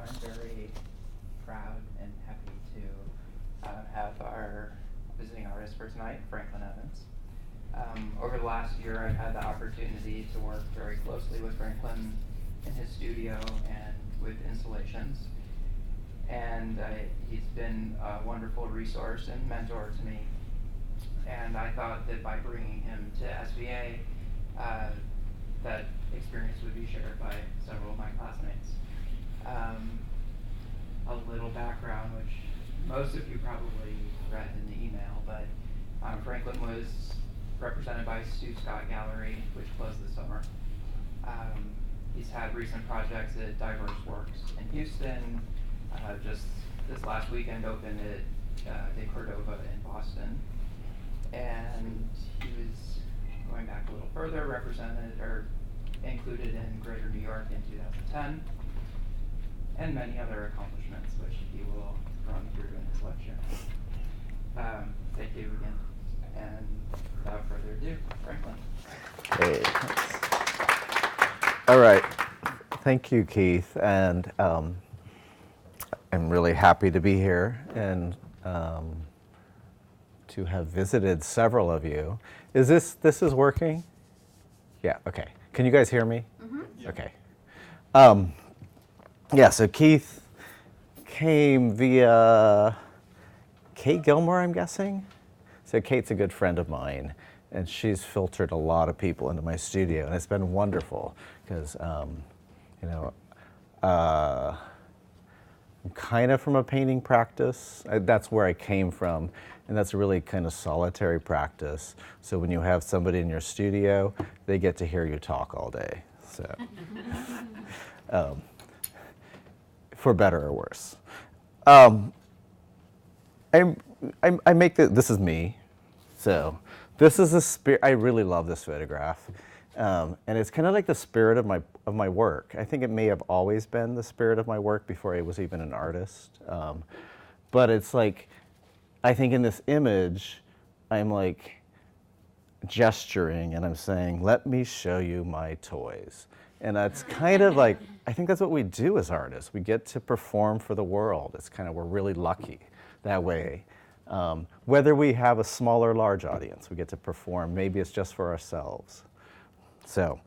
I'm very proud and happy to have our visiting artist for tonight, Franklin Evans. Over the last year, I've had the opportunity to work very closely with Franklin in his studio and with installations. And he's been a wonderful resource and mentor to me. And I thought that by bringing him to SVA, that experience would be shared by several of my classmates. A little background, which most of you probably read in the email, but Franklin was represented by Stu Scott Gallery, which closed this summer. He's had recent projects at Diverse Works in Houston. Just this last weekend opened at De Cordova in Boston. And he was going back a little further, represented or included in Greater New York in 2010, and many other accomplishments, which he will run through in his lecture. Thank you again, and without further ado, Franklin. Hey, all right, thank you, Keith, and I'm really happy to be here and to have visited several of you. Is this is working? Yeah, okay. Can you guys hear me? Mm-hmm. Yeah. Okay. Yeah, so Keith came via Kate Gilmore, I'm guessing. So Kate's a good friend of mine, and she's filtered a lot of people into my studio, and it's been wonderful because, I'm kind of from a painting practice. That's where I came from, and that's a really kind of solitary practice. So when you have somebody in your studio, they get to hear you talk all day. So, for better or worse. I make this is me. So this is the spirit. I really love this photograph. And it's kind of like the spirit of my work. I think it may have always been the spirit of my work before I was even an artist. But it's like, I think in this image, I'm like gesturing and I'm saying, let me show you my toys. And that's kind of like, I think that's what we do as artists. We get to perform for the world. It's kind of, we're really lucky that way. Whether we have a small or large audience, we get to perform. Maybe it's just for ourselves. So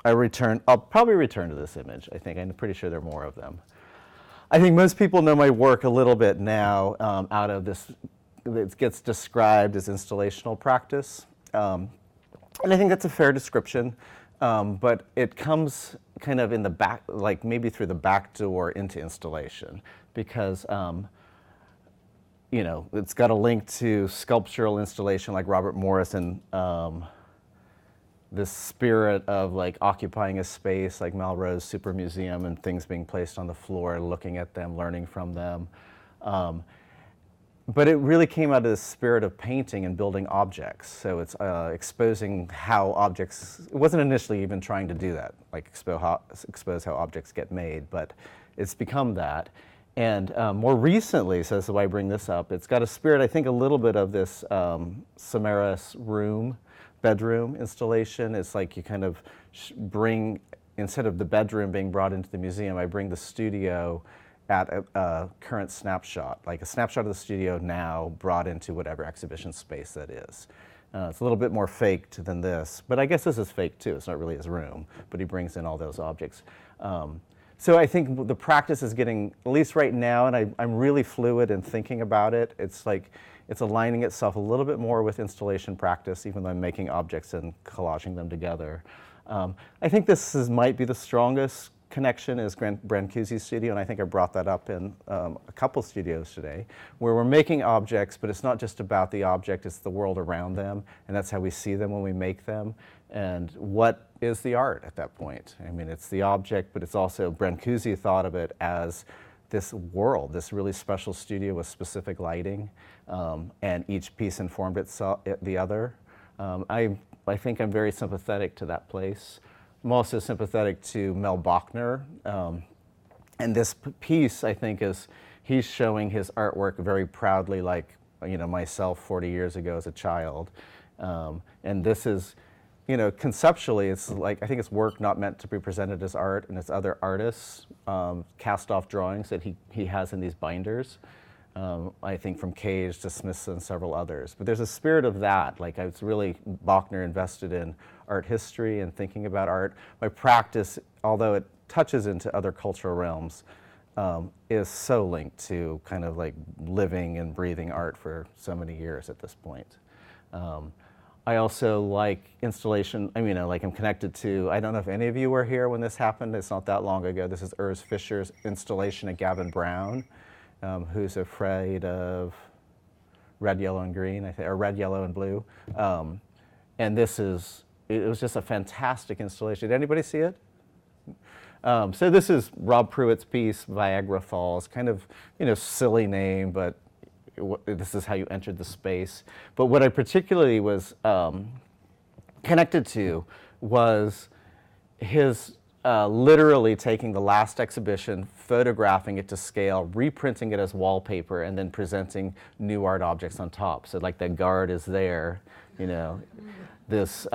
I'll probably return to this image. I'm pretty sure there are more of them. I think most people know my work a little bit now out of this, it gets described as installational practice. And I think that's a fair description, but it comes kind of in the back, like maybe through the back door into installation, because it's got a link to sculptural installation like Robert Morris and this spirit of like occupying a space like Malraux's Super Museum and things being placed on the floor, looking at them, learning from them. But it really came out of the spirit of painting and building objects. So it's exposing how objects, it wasn't initially even trying to do that, like expose how objects get made, but it's become that. And more recently, so this is why I bring this up, it's got a spirit, I think a little bit of this Samara's bedroom installation. It's like you kind of bring, instead of the bedroom being brought into the museum, I bring the studio at a current snapshot, like a snapshot of the studio now brought into whatever exhibition space that is. It's a little bit more faked than this, but I guess this is fake too. It's not really his room, but he brings in all those objects. So I think the practice is getting, at least right now, and I'm really fluid in thinking about it, it's like, it's aligning itself a little bit more with installation practice, even though I'm making objects and collaging them together. I think this might be the strongest connection is Brancusi's studio, and I think I brought that up in a couple studios today, where we're making objects, but it's not just about the object, it's the world around them, and that's how we see them when we make them. And what is the art at that point? I mean, it's the object, but it's also, Brancusi thought of it as this world, this really special studio with specific lighting, and each piece informed the other. I think I'm very sympathetic to that place. I'm also sympathetic to Mel Bachner, and this piece, I think, is he's showing his artwork very proudly, like myself 40 years ago as a child, and this is conceptually, it's like, I think it's work not meant to be presented as art, and it's other artists' cast-off drawings that he has in these binders. I think from Cage to Smith and several others. But there's a spirit of that. Like, I was really, Bachner invested in art history and thinking about art. My practice, although it touches into other cultural realms, is so linked to kind of like living and breathing art for so many years at this point. I also like installation. I mean, like, I'm connected to, I don't know if any of you were here when this happened. It's not that long ago. This is Urs Fischer's installation of Gavin Brown, who's afraid of red, yellow, and green, I think, or red, yellow, and blue. And it was just a fantastic installation. Did anybody see it? So this is Rob Pruitt's piece, Viagra Falls, kind of, silly name, but this is how you entered the space. But what I particularly was connected to was his literally taking the last exhibition, photographing it to scale, reprinting it as wallpaper, and then presenting new art objects on top. So like the guard is there, this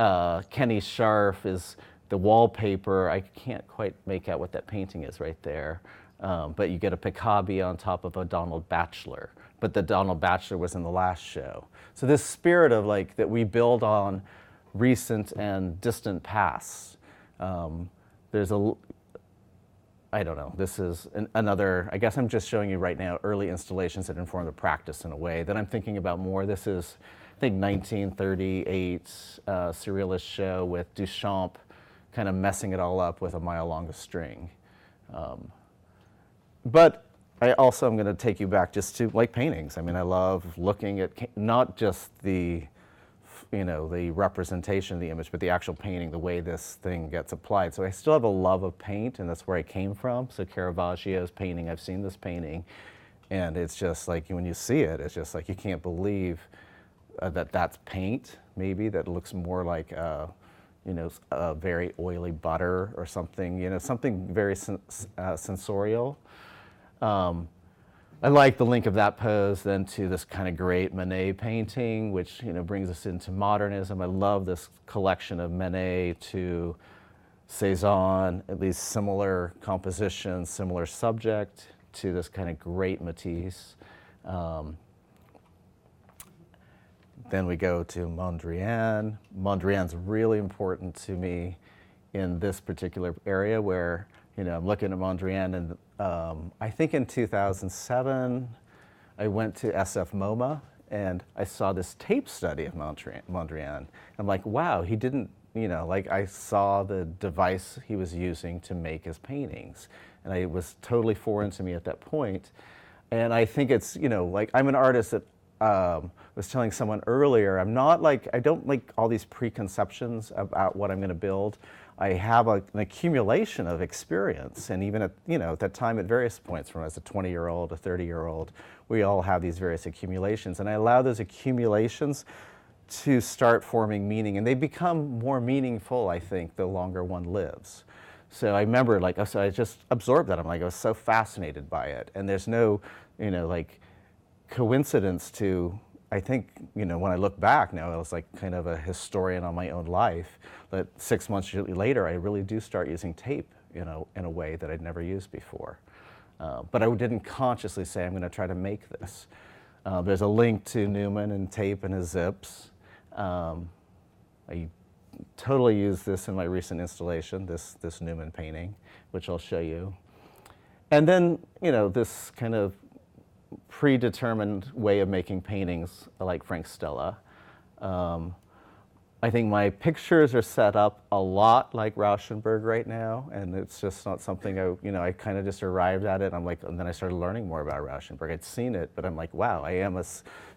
Kenny Scharf is the wallpaper. I can't quite make out what that painting is right there. But you get a Picabia on top of a Donald Batchelor. But the Donald Batchelor was in the last show. So this spirit of like that we build on recent and distant pasts. There's I don't know, this is another, I guess I'm just showing you right now early installations that inform the practice in a way that I'm thinking about more. This is, I think, 1938 surrealist show with Duchamp kind of messing it all up with A Mile Long a String. But I also am going to take you back just to like paintings. I mean, I love looking at not just the representation of the image, but the actual painting, the way this thing gets applied. So I still have a love of paint, and that's where I came from. So Caravaggio's painting, I've seen this painting, and it's just like, when you see it, it's just like you can't believe that that's paint, maybe, that looks more like a very oily butter or something, something very sensorial. I like the link of that pose then to this kind of great Manet painting, which brings us into modernism. I love this collection of Manet to Cezanne, at least similar composition, similar subject to this kind of great Matisse. Then we go to Mondrian. Mondrian's really important to me in this particular area where I'm looking at Mondrian, and I think in 2007, I went to SF MoMA, and I saw this tape study of Mondrian. I'm like, wow, he didn't, I saw the device he was using to make his paintings, and it was totally foreign to me at that point. And I think it's, I'm an artist that was telling someone earlier, I don't like all these preconceptions about what I'm going to build. I have an accumulation of experience, and even at that time at various points, from as a 20-year-old, a 30-year-old, we all have these various accumulations, and I allow those accumulations to start forming meaning, and they become more meaningful, I think, the longer one lives. So I remember, so I just absorbed that. I was so fascinated by it, and there's no, coincidence to. I think, when I look back now, I was like kind of a historian on my own life, but 6 months later, I really do start using tape, in a way that I'd never used before. But I didn't consciously say, I'm going to try to make this. There's a link to Newman and tape and his zips. I totally used this in my recent installation, this Newman painting, which I'll show you. And then, this kind of predetermined way of making paintings like Frank Stella. I think my pictures are set up a lot like Rauschenberg right now, and it's just not something I kind of just arrived at it. And then I started learning more about Rauschenberg. I'd seen it, but I'm like, wow, I am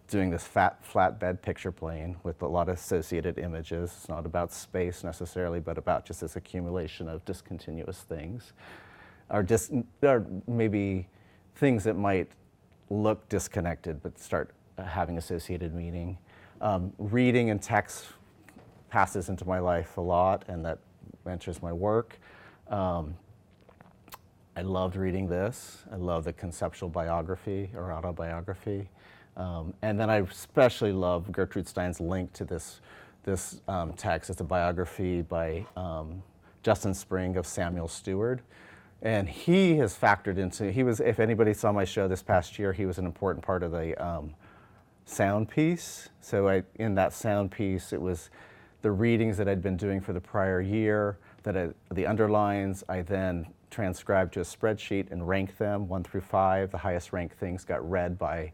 doing this flat bed picture plane with a lot of associated images. It's not about space necessarily, but about just this accumulation of discontinuous things, or maybe things that might look disconnected but start having associated meaning. Reading and text passes into my life a lot, and that enters my work. I loved reading this. I love the conceptual biography or autobiography. And then I especially love Gertrude Stein's link to this this text. It's a biography by Justin Spring of Samuel Stewart. And he has factored into, if anybody saw my show this past year, he was an important part of the sound piece. So in that sound piece, it was the readings that I'd been doing for the prior year, the underlines, I then transcribed to a spreadsheet and ranked them 1 through 5. The highest ranked things got read by,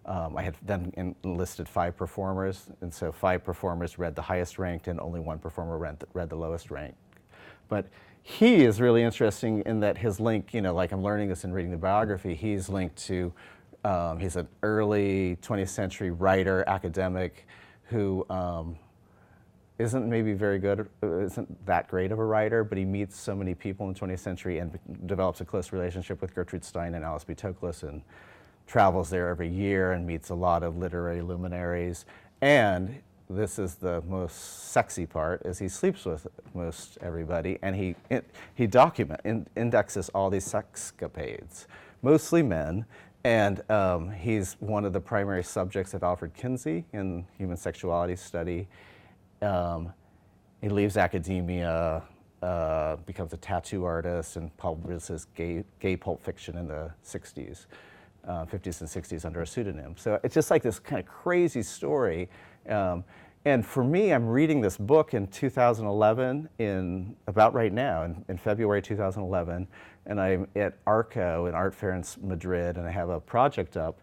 I had then enlisted 5 performers, and so 5 performers read the highest ranked and only 1 performer read the lowest ranked. But he is really interesting in that his link, like I'm learning this in reading the biography, he's linked to, he's an early 20th century writer, academic, who isn't maybe very good, isn't that great of a writer, but he meets so many people in the 20th century and develops a close relationship with Gertrude Stein and Alice B. Toklas, and travels there every year and meets a lot of literary luminaries. And this is the most sexy part, is he sleeps with most everybody, and he indexes all these sexcapades, mostly men. And he's one of the primary subjects of Alfred Kinsey in human sexuality study. He leaves academia, becomes a tattoo artist, and publishes gay pulp fiction in the 60s, 50s and 60s under a pseudonym. So it's just like this kind of crazy story. And for me, I'm reading this book in 2011, about right now, in February 2011, and I'm at ARCO, an art fair in Madrid, and I have a project up,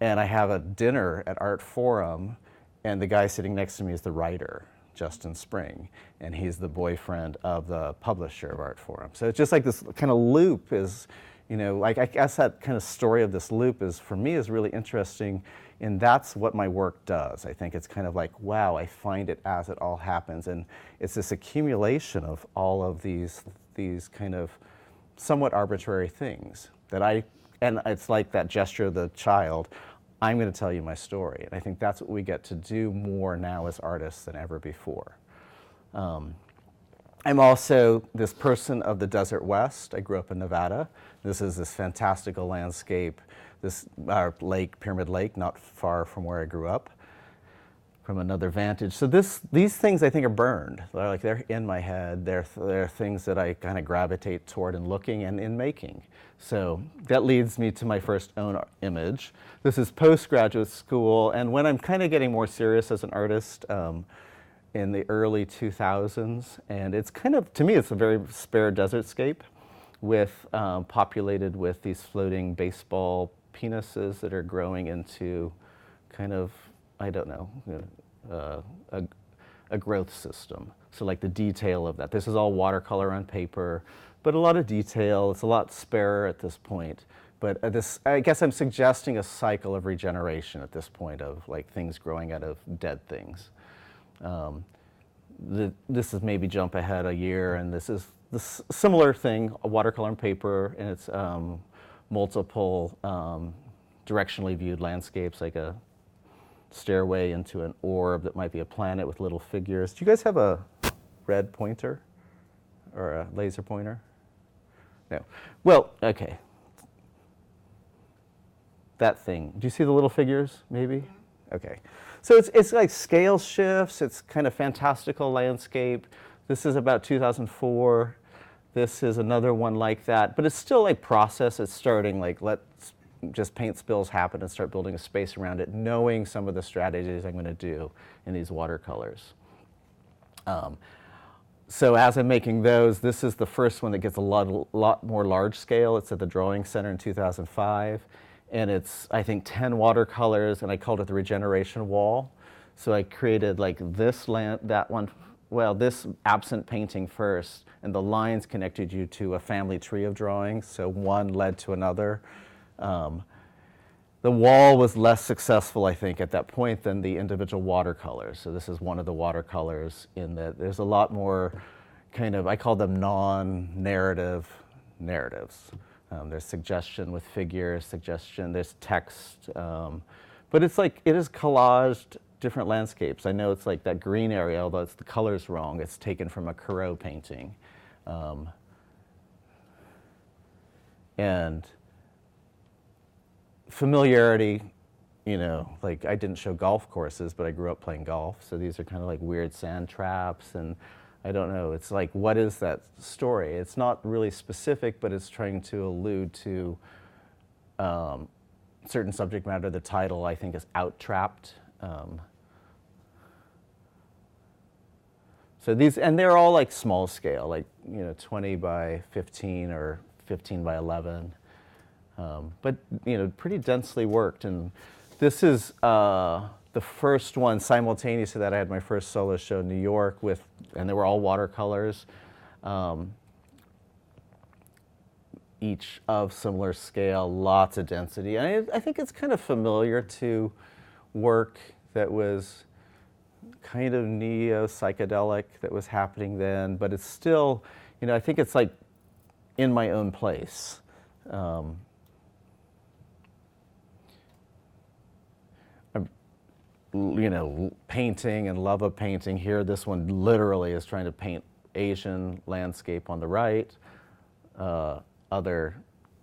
and I have a dinner at Art Forum, and the guy sitting next to me is the writer, Justin Spring, and he's the boyfriend of the publisher of Art Forum. So it's just like this kind of loop is, like I guess that kind of story of this loop is, for me, is really interesting, and that's what my work does. I think it's kind of like, wow, I find it as it all happens, and it's this accumulation of all of these kind of somewhat arbitrary things and it's like that gesture of the child, I'm going to tell you my story. And I think that's what we get to do more now as artists than ever before. I'm also this person of the Desert West. I grew up in Nevada. This is this fantastical landscape, this lake, Pyramid Lake, not far from where I grew up, from another vantage. So these things I think are burned. They're in my head. They're things that I kind of gravitate toward in looking and in making. So that leads me to my first own image. This is postgraduate school, and when I'm kind of getting more serious as an artist, in the early 2000s, and it's kind of, to me, it's a very spare desertscape with populated with these floating baseball penises that are growing into kind of, I don't know, a growth system. So like the detail of that. This is all watercolor on paper, but a lot of detail. It's a lot sparer at this point. But I guess I'm suggesting a cycle of regeneration at this point of like things growing out of dead things. This is maybe jump ahead a year, and this is the similar thing, a watercolor on paper, and it's multiple directionally viewed landscapes, like a stairway into an orb that might be a planet with little figures. Do you guys have a red pointer or a laser pointer? No. Well, okay. That thing. Do you see the little figures, maybe? Okay. So it's like scale shifts. It's kind of fantastical landscape. This is about 2004. This is another one like that. But it's still like process. It's starting like, let's just paint spills happen and start building a space around it, knowing some of the strategies I'm going to do in these watercolors. So as I'm making those, this is the first one that gets a lot more large scale. It's at the Drawing Center in 2005. And it's, I think, 10 watercolors, and I called it the regeneration wall. So I created like this this absent painting first, and the lines connected you to a family tree of drawings, so one led to another. The wall was less successful, I think, at that point than the individual watercolors. So this is one of the watercolors in that there's a lot more kind of, I call them non-narrative narratives. There's suggestion with figures, there's text, but it's like, it is collaged different landscapes. I know it's like that green area, although the color's wrong, it's taken from a Corot painting. And familiarity you know, like I didn't show golf courses, but I grew up playing golf. So these are kind of like weird sand traps, and I don't know. It's like, what is that story? It's not really specific, but it's trying to allude to certain subject matter. The title, I think, is Out Trapped. So these, and they're all like small scale, like, you know, 20 by 15 or 15 by 11. But, you know, pretty densely worked. And this is the first one simultaneous to that. I had my first solo show in New York with, and they were all watercolors, each of similar scale, lots of density. And I think it's kind of familiar to work that was kind of neo-psychedelic that was happening then, but it's still, you know, I think it's like in my own place. I'm, you know, painting and love of painting here. This one literally is trying to paint Asian landscape on the right, other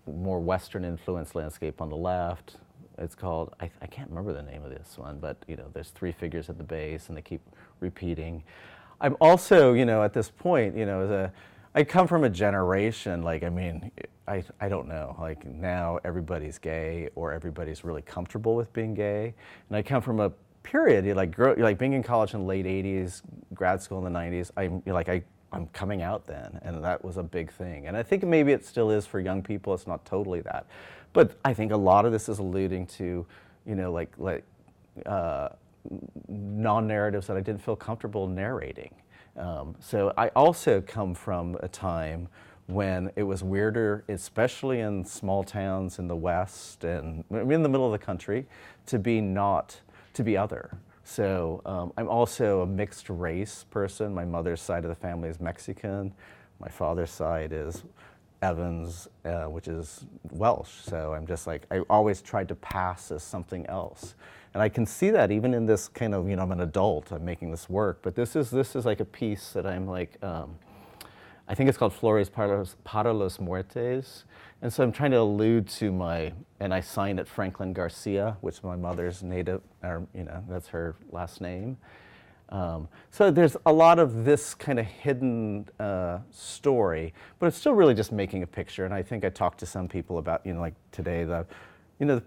more Western influenced landscape on the left. It's called, I can't remember the name of this one, but, you know, there's 3 figures at the base and they keep repeating. I'm also, you know, at this point, you know, I come from a generation, like, I mean, I don't know, like now everybody's gay or everybody's really comfortable with being gay. And I come from a period, like being in college in the late 80s, grad school in the 90s, I'm coming out then, and that was a big thing. And I think maybe it still is for young people, it's not totally that. But I think a lot of this is alluding to, you know, like non-narratives that I didn't feel comfortable narrating. So I also come from a time when it was weirder, especially in small towns in the West and in the middle of the country, to be other. So I'm also a mixed race person. My mother's side of the family is Mexican. My father's side is Evans, which is Welsh. So I'm just like, I always tried to pass as something else. And I can see that even in this kind of, you know, I'm an adult, I'm making this work, but this is like a piece that I'm like, I think it's called Flores para los Muertes. And so I'm trying to allude to and I signed it Franklin Garcia, which is my mother's native, or, you know, that's her last name. So there's a lot of this kind of hidden story, but it's still really just making a picture. And I think I talked to some people about, you know, like today, the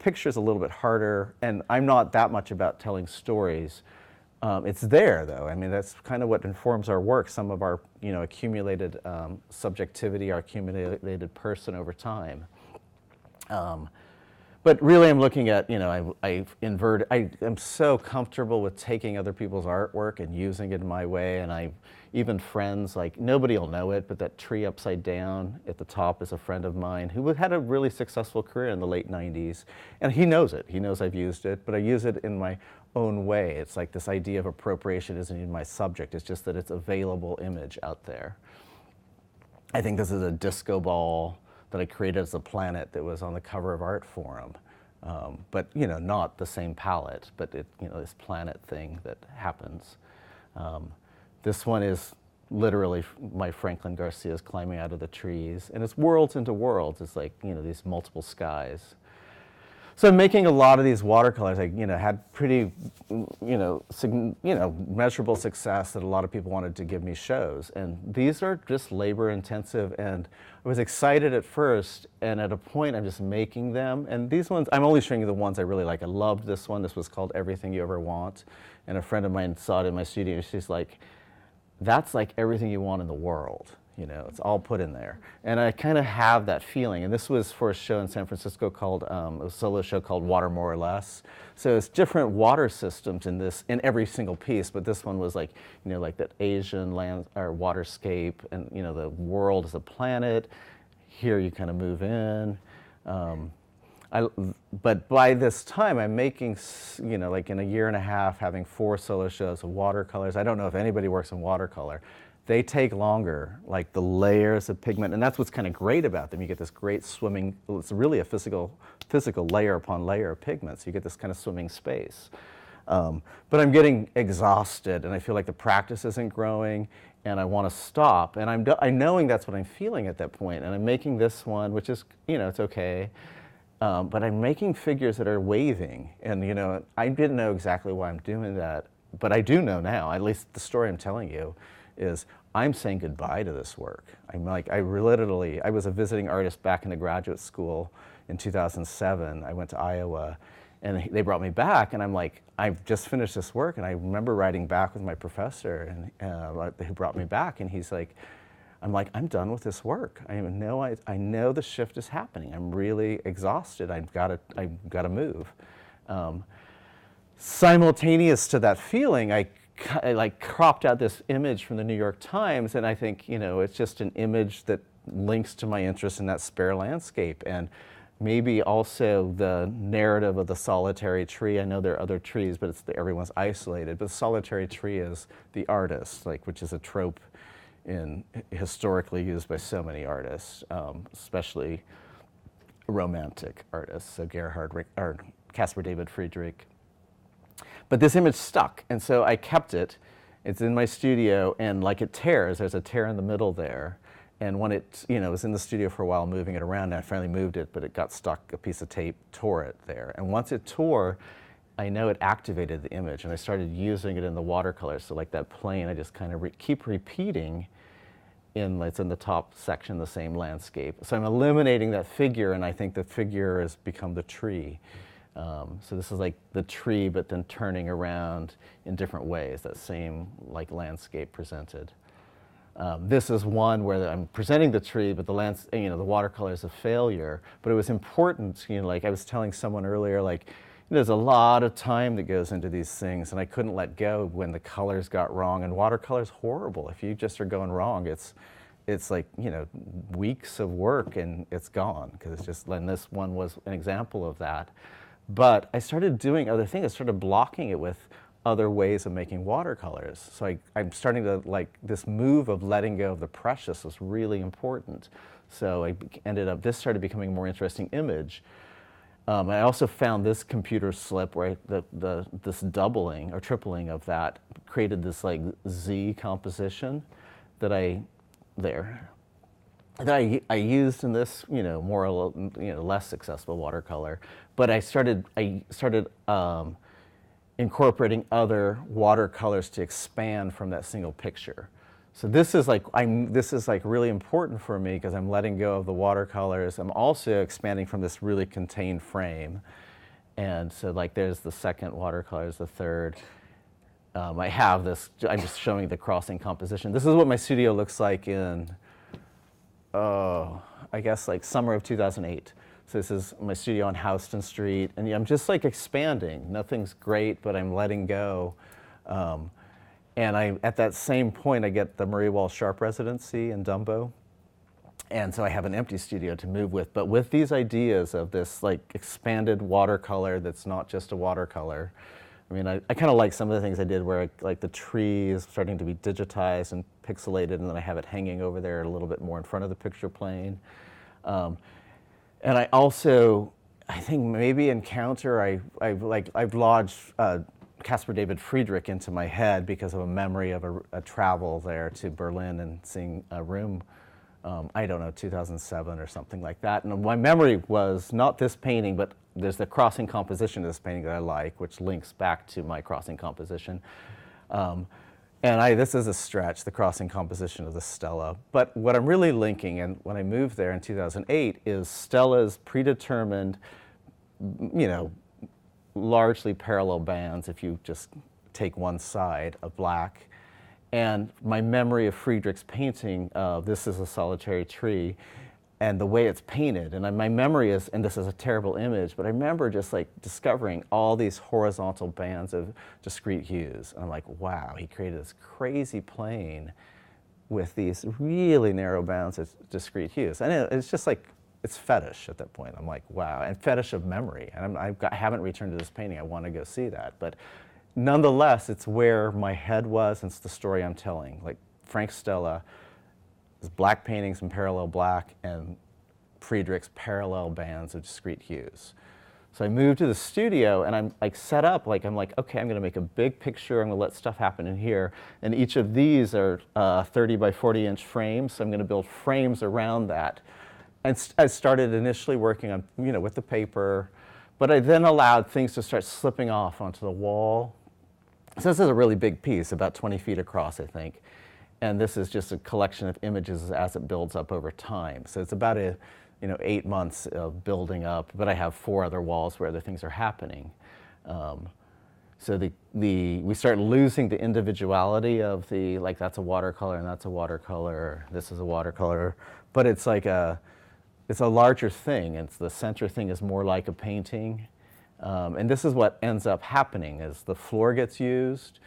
picture's a little bit harder, and I'm not that much about telling stories. It's there, though. I mean, that's kind of what informs our work, some of our, you know, accumulated subjectivity, our accumulated person over time. But really, I'm looking at, you know, I'm so comfortable with taking other people's artwork and using it in my way, and even friends, like, nobody will know it, but that tree upside down at the top is a friend of mine who had a really successful career in the late 90s, and he knows it. He knows I've used it, but I use it in my own way. It's like this idea of appropriation isn't even my subject, it's just that it's available image out there. I think this is a disco ball that I created as a planet that was on the cover of Art Forum. But, you know, not the same palette, but it, you know, this planet thing that happens. This one is literally my Franklin Garcia's climbing out of the trees, and it's worlds into worlds. It's like, you know, these multiple skies. So I'm making a lot of these watercolors. I, you know, had pretty, measurable success that a lot of people wanted to give me shows. And these are just labor intensive, and I was excited at first, and at a point I'm just making them. And these ones, I'm only showing you the ones I really like. I loved this one. This was called Everything You Ever Want. And a friend of mine saw it in my studio, and she's like, that's like everything you want in the world. You know, it's all put in there. And I kind of have that feeling. And this was for a show in San Francisco called, a solo show called Water More or Less. So it's different water systems in every single piece, but this one was like, you know, like that Asian land or waterscape, and, you know, the world is a planet. Here you kind of move in. But by this time, I'm making, you know, like in a year and a half, having 4 solo shows of watercolors. I don't know if anybody works in watercolor. They take longer, like the layers of pigment, and that's what's kind of great about them. You get this great swimming, it's really a physical layer upon layer of pigment, so you get this kind of swimming space. But I'm getting exhausted, and I feel like the practice isn't growing, and I want to stop, and I'm knowing that's what I'm feeling at that point, and I'm making this one, which is, you know, it's okay. but I'm making figures that are waving. And I didn't know exactly why I'm doing that, but I do know now, at least the story I'm telling you is I'm saying goodbye to this work. I was a visiting artist back in the graduate school in 2007. I went to Iowa, and they brought me back, and I'm like, I've just finished this work, and I remember writing back with my professor who brought me back, and he's like, I'm done with this work. I know the shift is happening. I'm really exhausted. I've got to move. Simultaneous to that feeling, I cropped out this image from the New York Times, and I think it's just an image that links to my interest in that spare landscape, and maybe also the narrative of the solitary tree. I know there are other trees, but everyone's isolated. But the solitary tree is the artist, which is a trope historically used by so many artists, especially romantic artists. So Gerhard or Caspar David Friedrich. But this image stuck, and so I kept it. It's in my studio, and it tears. There's a tear in the middle there. And when it was in the studio for a while, moving it around, and I finally moved it, but it got stuck. A piece of tape tore it there. And once it tore, I know it activated the image, and I started using it in the watercolor. So that plane, I just kind of keep repeating it's in the top section, the same landscape. So I'm eliminating that figure, and I think the figure has become the tree. So this is the tree, but then turning around in different ways, that same landscape presented. This is one where I'm presenting the tree, but the watercolor is a failure. But it was important, I was telling someone earlier, there's a lot of time that goes into these things, and I couldn't let go when the colors got wrong. And watercolor's horrible. If you just are going wrong, it's weeks of work and it's gone, because it's just, and this one was an example of that. But I started doing other things. I started blocking it with other ways of making watercolors. So I'm starting to, this move of letting go of the precious was really important. So this started becoming a more interesting image. I also found this computer slip where this doubling or tripling of that created this Z composition that I used in this more or less successful watercolor. But I started incorporating other watercolors to expand from that single picture. So this is really important for me, because I'm letting go of the watercolors. I'm also expanding from this really contained frame. And so there's the second watercolor, the third. I have this, I'm just showing the crossing composition. This is what my studio looks like in, I guess summer of 2008. So this is my studio on Houston Street, and I'm just expanding. Nothing's great, but I'm letting go. And at that same point, I get the Marie Wall Sharp residency in Dumbo. And so I have an empty studio to move with. But with these ideas of this expanded watercolor that's not just a watercolor, I kind of like some of the things I did where the tree is starting to be digitized and pixelated, and then I have it hanging over there a little bit more in front of the picture plane. And I also, I think maybe Encounter, I've lodged Caspar David Friedrich into my head because of a memory of a travel there to Berlin and seeing a room, I don't know, 2007 or something like that. And my memory was not this painting, but there's the crossing composition of this painting that I like, which links back to my crossing composition. And this is a stretch, the crossing composition of the Stella. But what I'm really linking, and when I moved there in 2008, is Stella's predetermined, largely parallel bands, if you just take one side of black. And my memory of Friedrich's painting, This is a Solitary Tree, and the way it's painted. And my memory is, and this is a terrible image, but I remember just discovering all these horizontal bands of discrete hues. And I'm like, wow, he created this crazy plane with these really narrow bands of discrete hues. And it's just it's fetish at that point. I'm like, wow, and fetish of memory. And I haven't returned to this painting. I want to go see that. But nonetheless, it's where my head was, and it's the story I'm telling. Frank Stella, his black paintings in parallel black, and Friedrich's parallel bands of discrete hues. So I moved to the studio, and I'm set up, okay, I'm going to make a big picture. I'm going to let stuff happen in here. And each of these are 30 by 40 inch frames. So I'm going to build frames around that. I started initially working on, with the paper, but I then allowed things to start slipping off onto the wall. So this is a really big piece, about 20 feet across, I think. And this is just a collection of images as it builds up over time. So it's about 8 months of building up, but I have 4 other walls where other things are happening. So we start losing the individuality of like that's a watercolor and that's a watercolor, this is a watercolor, but it's like it's a larger thing. It's the center thing is more like a painting. And this is what ends up happening is the floor gets used.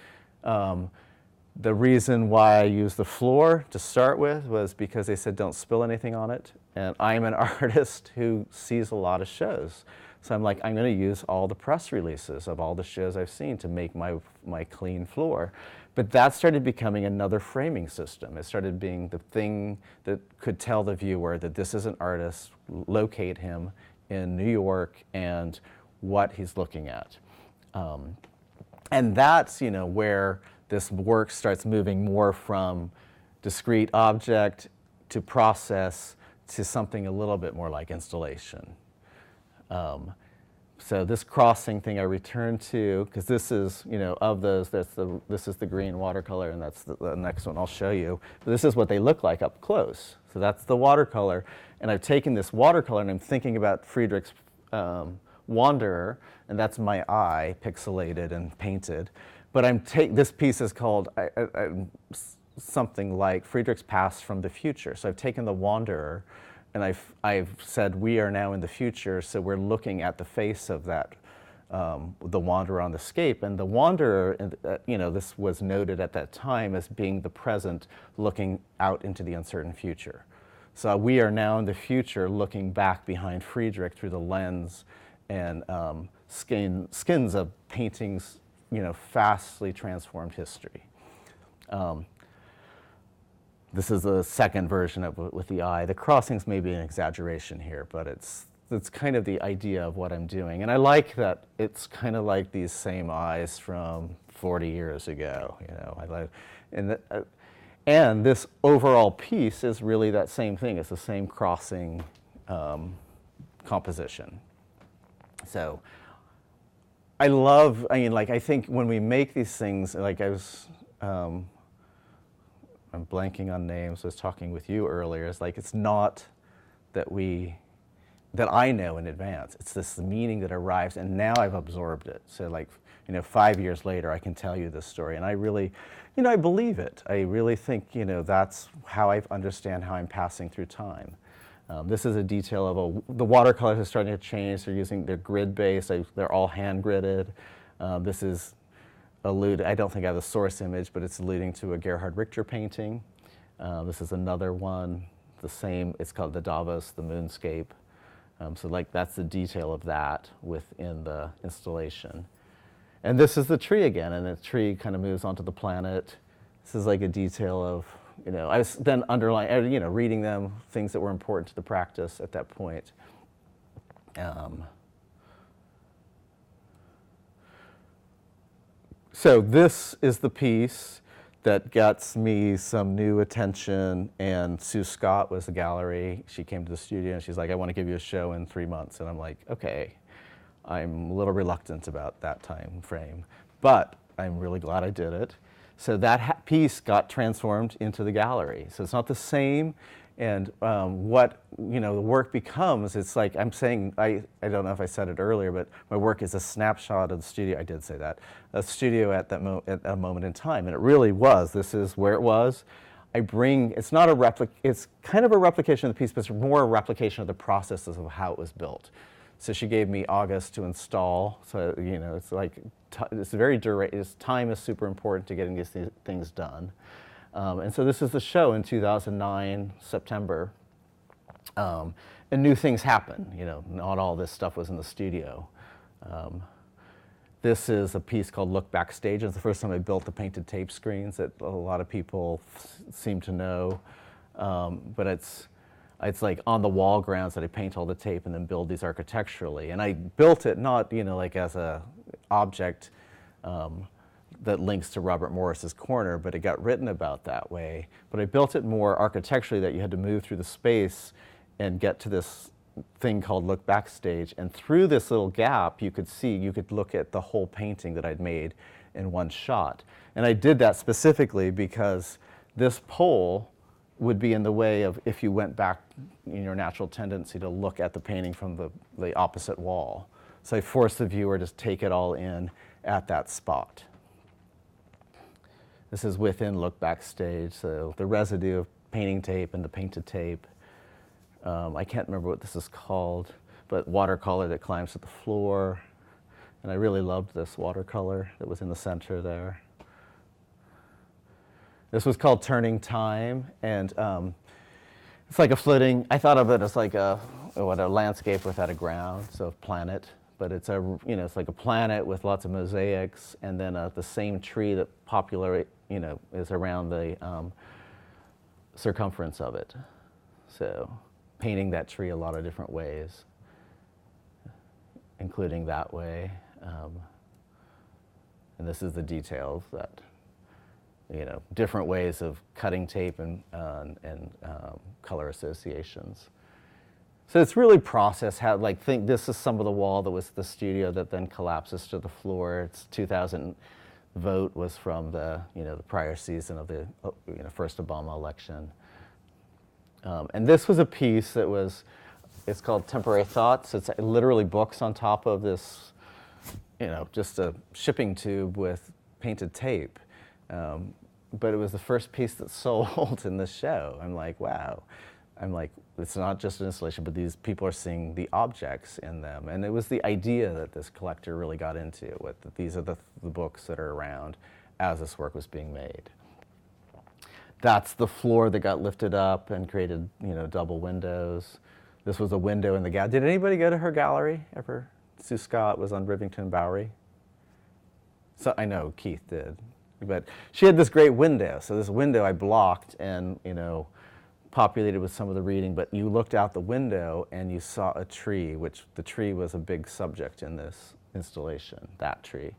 The reason why I used the floor to start with was because they said don't spill anything on it. And I'm an artist who sees a lot of shows. So I'm like, I'm going to use all the press releases of all the shows I've seen to make my clean floor. But that started becoming another framing system. It started being the thing that could tell the viewer that this is an artist, locate him in New York and what he's looking at. And that's, where this work starts moving more from discrete object to process to something a little bit more like installation. So this crossing thing I returned to, because this is, of those, this is the green watercolor, and that's the next one I'll show you. But this is what they look like up close. So that's the watercolor, and I've taken this watercolor and I'm thinking about Friedrich's Wanderer, and that's my eye pixelated and painted. But this piece is called something like Friedrich's Past from the Future. So I've taken the Wanderer, and I've said we are now in the future, so we're looking at the face of that, the Wanderer on the scape. And the Wanderer, this was noted at that time as being the present looking out into the uncertain future. So we are now in the future looking back behind Friedrich through the lens and skins of paintings, fastly transformed history. This is the second version of it with the eye. The crossings may be an exaggeration here, but it's kind of the idea of what I'm doing. And I like that it's kind of like these same eyes from 40 years ago. And this overall piece is really that same thing. It's the same crossing composition. So I think when we make these things, I'm blanking on names. I was talking with you earlier. It's not that I know in advance. It's this meaning that arrives, and now I've absorbed it. So 5 years later, I can tell you this story, and I really, I believe it. I really think, that's how I understand how I'm passing through time. This is a detail of the watercolors are starting to change. They're grid-based. They're all hand-gridded. This is I don't think I have the source image, but it's alluding to a Gerhard Richter painting. This is another one, the same. It's called the Davos, the moonscape. So that's the detail of that within the installation. And this is the tree again, and the tree kind of moves onto the planet. This is like a detail of, I was then underlining, reading them, things that were important to the practice at that point. So this is the piece that gets me some new attention, and Sue Scott was the gallery. She came to the studio and she's like, I want to give you a show in 3 months. And I'm like, okay. I'm a little reluctant about that time frame, but I'm really glad I did it. So that piece got transformed into the gallery. So it's not the same. And what the work becomes, it's like I'm saying, I don't know if I said it earlier, but my work is a snapshot of the studio. I did say that. A studio at a moment in time, and it really was. This is where it was. It's not it's kind of a replication of the piece, but it's more a replication of the processes of how it was built. So she gave me August to install. So it's like time is super important to getting these things done. And so this is the show in 2009, September. And new things happen. Not all this stuff was in the studio. This is a piece called Look Backstage. It's the first time I built the painted tape screens that a lot of people seem to know. But it's like on the wall grounds that I paint all the tape and then build these architecturally. And I built it not, as a object that links to Robert Morris's corner, but it got written about that way. But I built it more architecturally, that you had to move through the space and get to this thing called look backstage. And through this little gap, you could look at the whole painting that I'd made in one shot. And I did that specifically because this pole would be in the way of if you went back in your natural tendency to look at the painting from the opposite wall. So I forced the viewer to take it all in at that spot. This is within look backstage, so the residue of painting tape and the painted tape. I can't remember what this is called, but watercolor that climbs to the floor. And I really loved this watercolor that was in the center there. This was called Turning Time, and it's like a floating, I thought of it as like a landscape without a ground, so a planet. But it's it's like a planet with lots of mosaics, and then the same tree that is around the circumference of it. So painting that tree a lot of different ways, including that way. And this is the details that, different ways of cutting tape and color associations. So it's really process how, think this is some of the wall that was the studio that then collapses to the floor. It's 2000 vote was from the, the prior season of the, first Obama election. And this was a piece that it's called Temporary Thoughts. It's literally books on top of this, just a shipping tube with painted tape. But it was the first piece that sold in the show. I'm like, wow. I'm like, it's not just an installation, but these people are seeing the objects in them. And it was the idea that this collector really got into, that these are the books that are around as this work was being made. That's the floor that got lifted up and created, double windows. This was a window in the gallery. Did anybody go to her gallery ever? Sue Scott was on Rivington Bowery. So I know Keith did, but she had this great window. So this window I blocked and, populated with some of the reading, but you looked out the window and you saw a tree, which the tree was a big subject in this installation, that tree,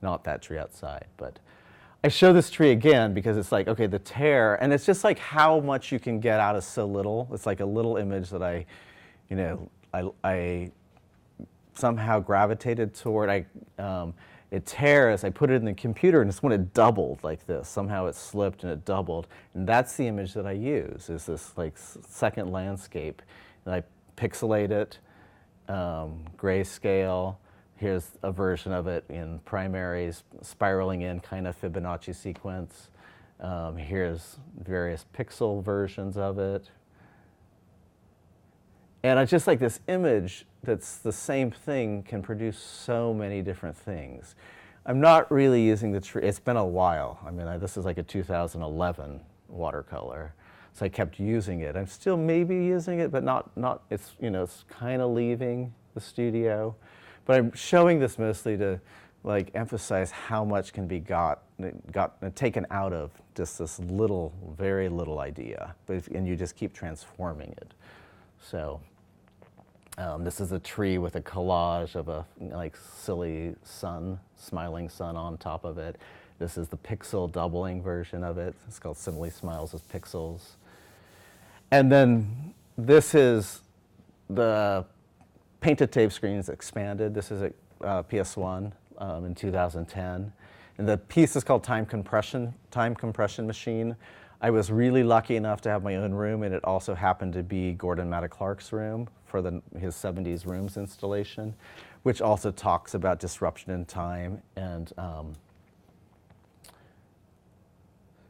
not that tree outside. But I show this tree again because it's like, okay, the tear, and it's just like how much you can get out of so little. It's like a little image that I somehow gravitated toward. It tears, I put it in the computer, and it's when it doubled like this. Somehow it slipped and it doubled. And that's the image that I use, is this second landscape. And I pixelate it, grayscale. Here's a version of it in primaries, spiraling in kind of Fibonacci sequence. Here's various pixel versions of it. And I just like this image that's the same thing can produce so many different things. I'm not really using the tree. It's been a while. I mean, this is like a 2011 watercolor. So I kept using it. I'm still maybe using it, but not it's, it's kind of leaving the studio. But I'm showing this mostly to emphasize how much can be taken out of just this little, very little idea. And you just keep transforming it. So this is a tree with a collage of a silly sun, smiling sun on top of it. This is the pixel doubling version of it. It's called Simile Smiles as Pixels. And then this is the painted tape screens expanded. This is a PS1 in 2010. And the piece is called Time Compression Machine. I was really lucky enough to have my own room, and it also happened to be Gordon Matta Clark's room for his 70s rooms installation, which also talks about disruption in time. And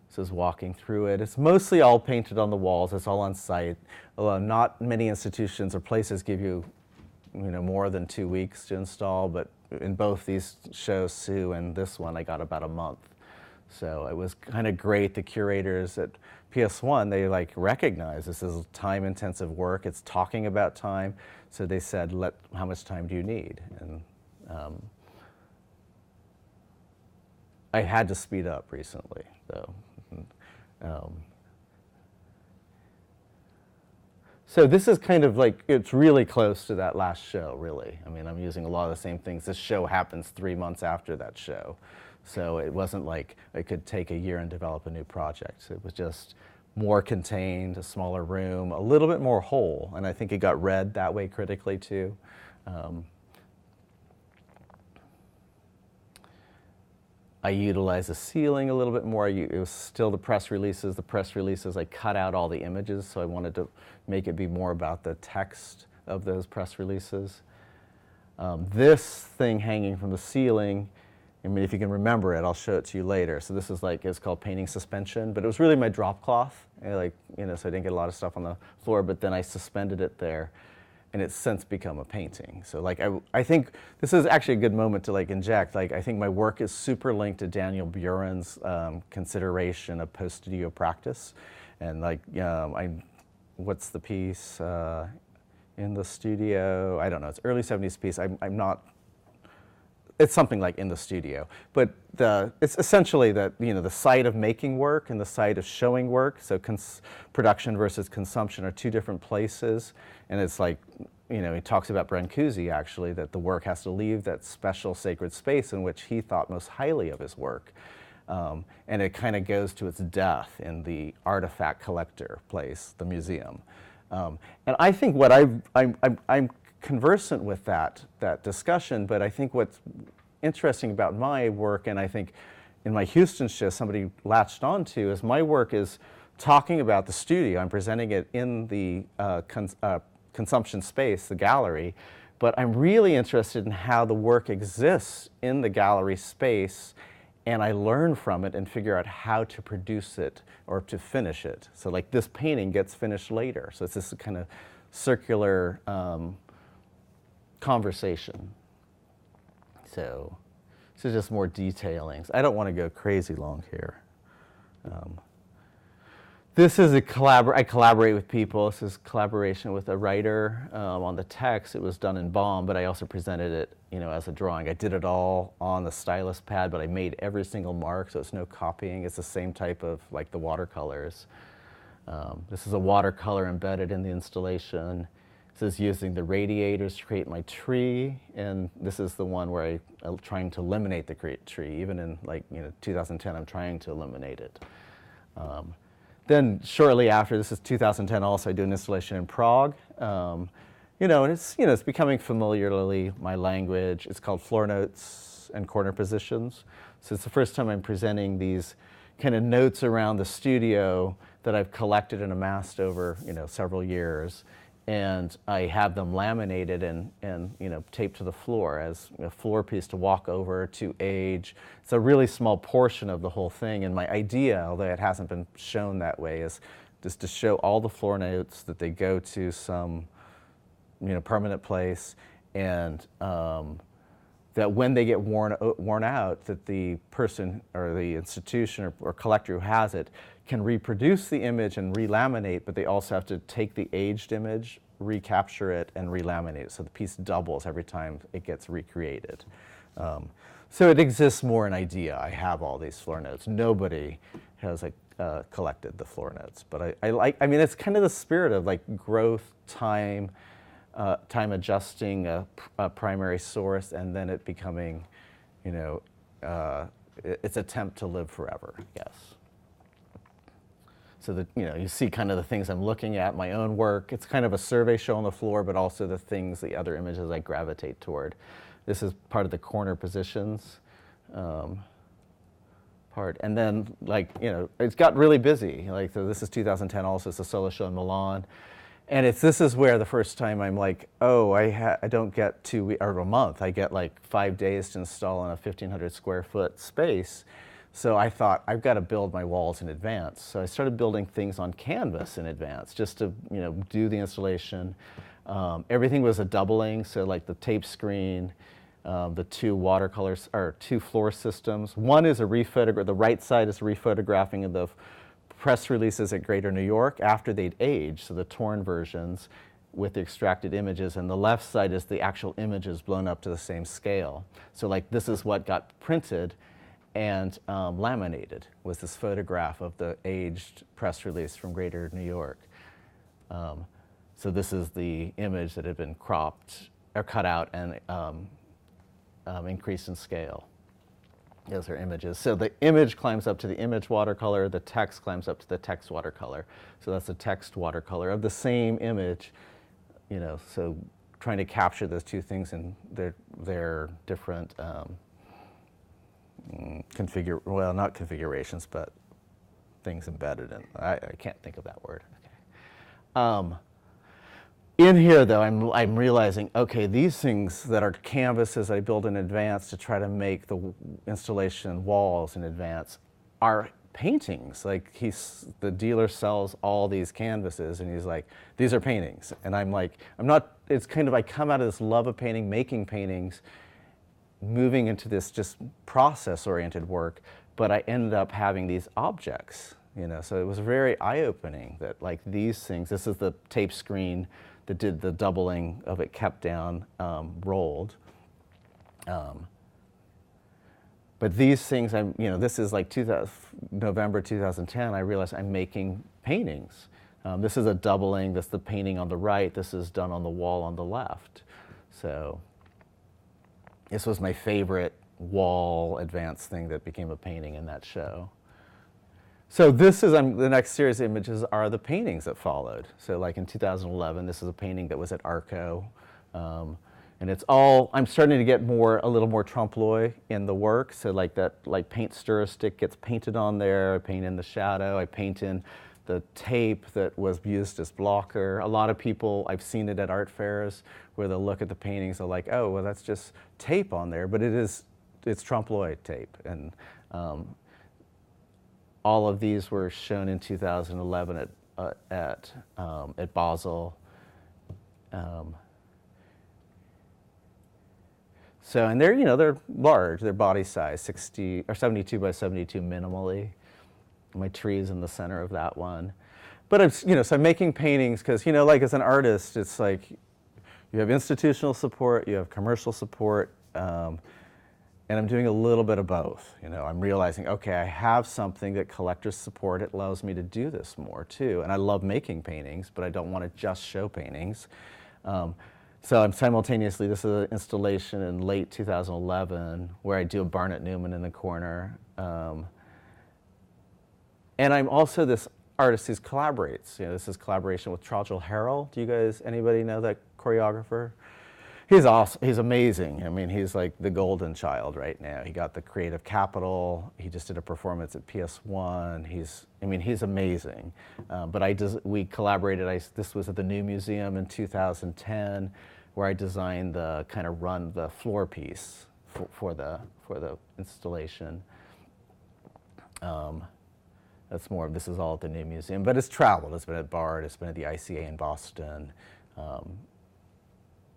this is walking through it. It's mostly all painted on the walls. It's all on site. Although not many institutions or places give you, more than 2 weeks to install. But in both these shows, Sue and this one, I got about a month. So it was kind of great. The curators at PS1, they recognize this is time-intensive work. It's talking about time. So they said, how much time do you need? And I had to speed up recently, though. So this is kind of it's really close to that last show, really. I mean, I'm using a lot of the same things. This show happens 3 months after that show. So it wasn't like I could take a year and develop a new project. It was just more contained, a smaller room, a little bit more whole, and I think it got read that way critically too. I utilized the ceiling a little bit more. It was still the press releases. The press releases, I cut out all the images, so I wanted to make it be more about the text of those press releases. This thing hanging from the ceiling, I mean, if you can remember it, I'll show it to you later. So this is it's called painting suspension, but it was really my drop cloth, so I didn't get a lot of stuff on the floor, but then I suspended it there, and it's since become a painting. So I think this is actually a good moment to inject. I think my work is super linked to Daniel Buren's consideration of post-studio practice, and what's the piece in the studio? I don't know. It's early '70s piece. I'm not. It's something like in the studio, but it's essentially that the site of making work and the site of showing work. So production versus consumption are two different places, and it's he talks about Brancusi actually, that the work has to leave that special sacred space in which he thought most highly of his work, and it kind of goes to its death in the artifact collector place, the museum, and I think what I'm conversant with that discussion, but I think what's interesting about my work, and I think in my Houston show somebody latched onto, is my work is talking about the studio. I'm presenting it in the consumption space, the gallery, but I'm really interested in how the work exists in the gallery space, and I learn from it and figure out how to produce it or to finish it. So this painting gets finished later. So it's this kind of circular conversation. So this is just more detailings. I don't want to go crazy long here. This is I collaborate with people. This is collaboration with a writer on the text. It was done in Balm, but I also presented it, as a drawing. I did it all on the stylus pad, but I made every single mark, so it's no copying. It's the same type of the watercolors. This is a watercolor embedded in the installation. This is using the radiators to create my tree, and this is the one where I'm trying to eliminate the tree. Even in 2010, I'm trying to eliminate it. Then shortly after, this is 2010 also, I do an installation in Prague. And it's becoming familiarly my language. It's called Floor Notes and Corner Positions. So it's the first time I'm presenting these kind of notes around the studio that I've collected and amassed over several years. And I have them laminated and taped to the floor as a floor piece to walk over, to age. It's a really small portion of the whole thing, and my idea, although it hasn't been shown that way, is just to show all the floor notes, that they go to some permanent place, and that when they get worn out, that the person or the institution or collector who has it can reproduce the image and relaminate, but they also have to take the aged image, recapture it, and relaminate it. So the piece doubles every time it gets recreated. So it exists more in idea. I have all these floor notes. Nobody has collected the floor notes, but I mean, it's kind of the spirit of growth, time adjusting a primary source, and then it becoming, its attempt to live forever, I guess. So that you see kind of the things I'm looking at, my own work. It's kind of a survey show on the floor, but also the other images I gravitate toward. This is part of the corner positions part, and then it's got really busy. So this is 2010 also. It's a solo show in Milan. And this is where the first time I'm I don't get 2 weeks or a month. I get 5 days to install in a 1,500 square foot space. So I thought, I've got to build my walls in advance. So I started building things on canvas in advance, just to do the installation. Everything was a doubling, so the tape screen, the two watercolors, or two floor systems. One is a rephotograph. The right side is a rephotographing of the press releases at Greater New York after they'd aged, so the torn versions with the extracted images, and the left side is the actual images blown up to the same scale. So this is what got printed and laminated, was this photograph of the aged press release from Greater New York. So this is the image that had been cropped or cut out and increased in scale. Those are images. So the image climbs up to the image watercolor, the text climbs up to the text watercolor. So that's the text watercolor of the same image, so trying to capture those two things in their different not configurations, but things embedded in. I can't think of that word. Okay. In here, though, I'm realizing, okay, these things that are canvases I build in advance to try to make the installation walls in advance are paintings. Like the dealer sells all these canvases, and he's like, these are paintings. And I'm like, it's kind of, I come out of this love of painting, making paintings, moving into this just process-oriented work, but I ended up having these objects, So it was very eye-opening that like these things, this is the tape screen that did the doubling of it, kept down, rolled. But these things, this is like November 2010, I realized I'm making paintings. This is a doubling, that's the painting on the right, this is done on the wall on the left. So this was my favorite wall advanced thing that became a painting in that show. So this is, the next series of images are the paintings that followed. So like in 2011, this is a painting that was at Arco. And it's all, I'm starting to get a little more trompe-l'oeil in the work. So like that, paint stir stick gets painted on there. I paint in the shadow. I paint in the tape that was used as blocker. A lot of people, I've seen it at art fairs where they'll look at the paintings, they're like, oh, well, that's just tape on there. But it's trompe-l'oeil tape. And all of these were shown in 2011 at Basel. And they're large. They're body size, 72 by 72 minimally. My tree is in the center of that one. But so I'm making paintings because like as an artist, it's like you have institutional support, you have commercial support. And I'm doing a little bit of both. I'm realizing, okay, I have something that collectors support. It allows me to do this more too. And I love making paintings, but I don't want to just show paintings. So I'm simultaneously, this is an installation in late 2011 where I do a Barnett Newman in the corner. And I'm also this artist who collaborates. This is collaboration with Trajal Harrell. Anybody know that choreographer? He's awesome. He's amazing. I mean, he's like the golden child right now. He got the Creative Capital. He just did a performance at PS1. He's amazing. But we collaborated. This was at the New Museum in 2010, where I designed the floor piece for the installation. This is all at the New Museum, but it's traveled. It's been at BARD. It's been at the ICA in Boston.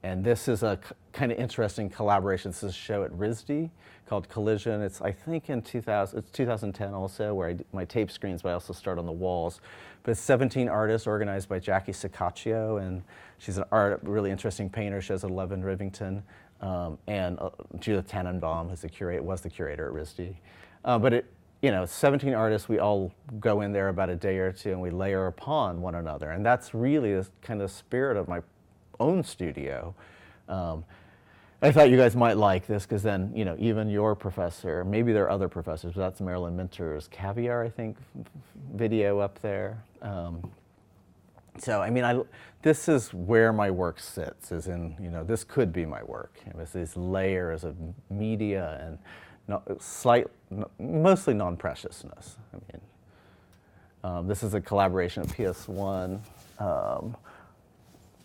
And this is a kind of interesting collaboration. This is a show at RISD called Collision. It's, I think, it's 2010 also, where my tape screens, but I also start on the walls. But it's 17 artists organized by Jackie Sicaccio, and she's a really interesting painter. She has 11 Rivington, and Judith Tannenbaum was the curator at RISD. But 17 artists, we all go in there about a day or two, and we layer upon one another. And that's really the kind of spirit of my own studio. I thought you guys might like this because then, even your professor, maybe there are other professors, but that's Marilyn Minter's Caviar, I think, video up there. This is where my work sits, is in, this could be my work. It's these layers of media and mostly non-preciousness. This is a collaboration at PS1.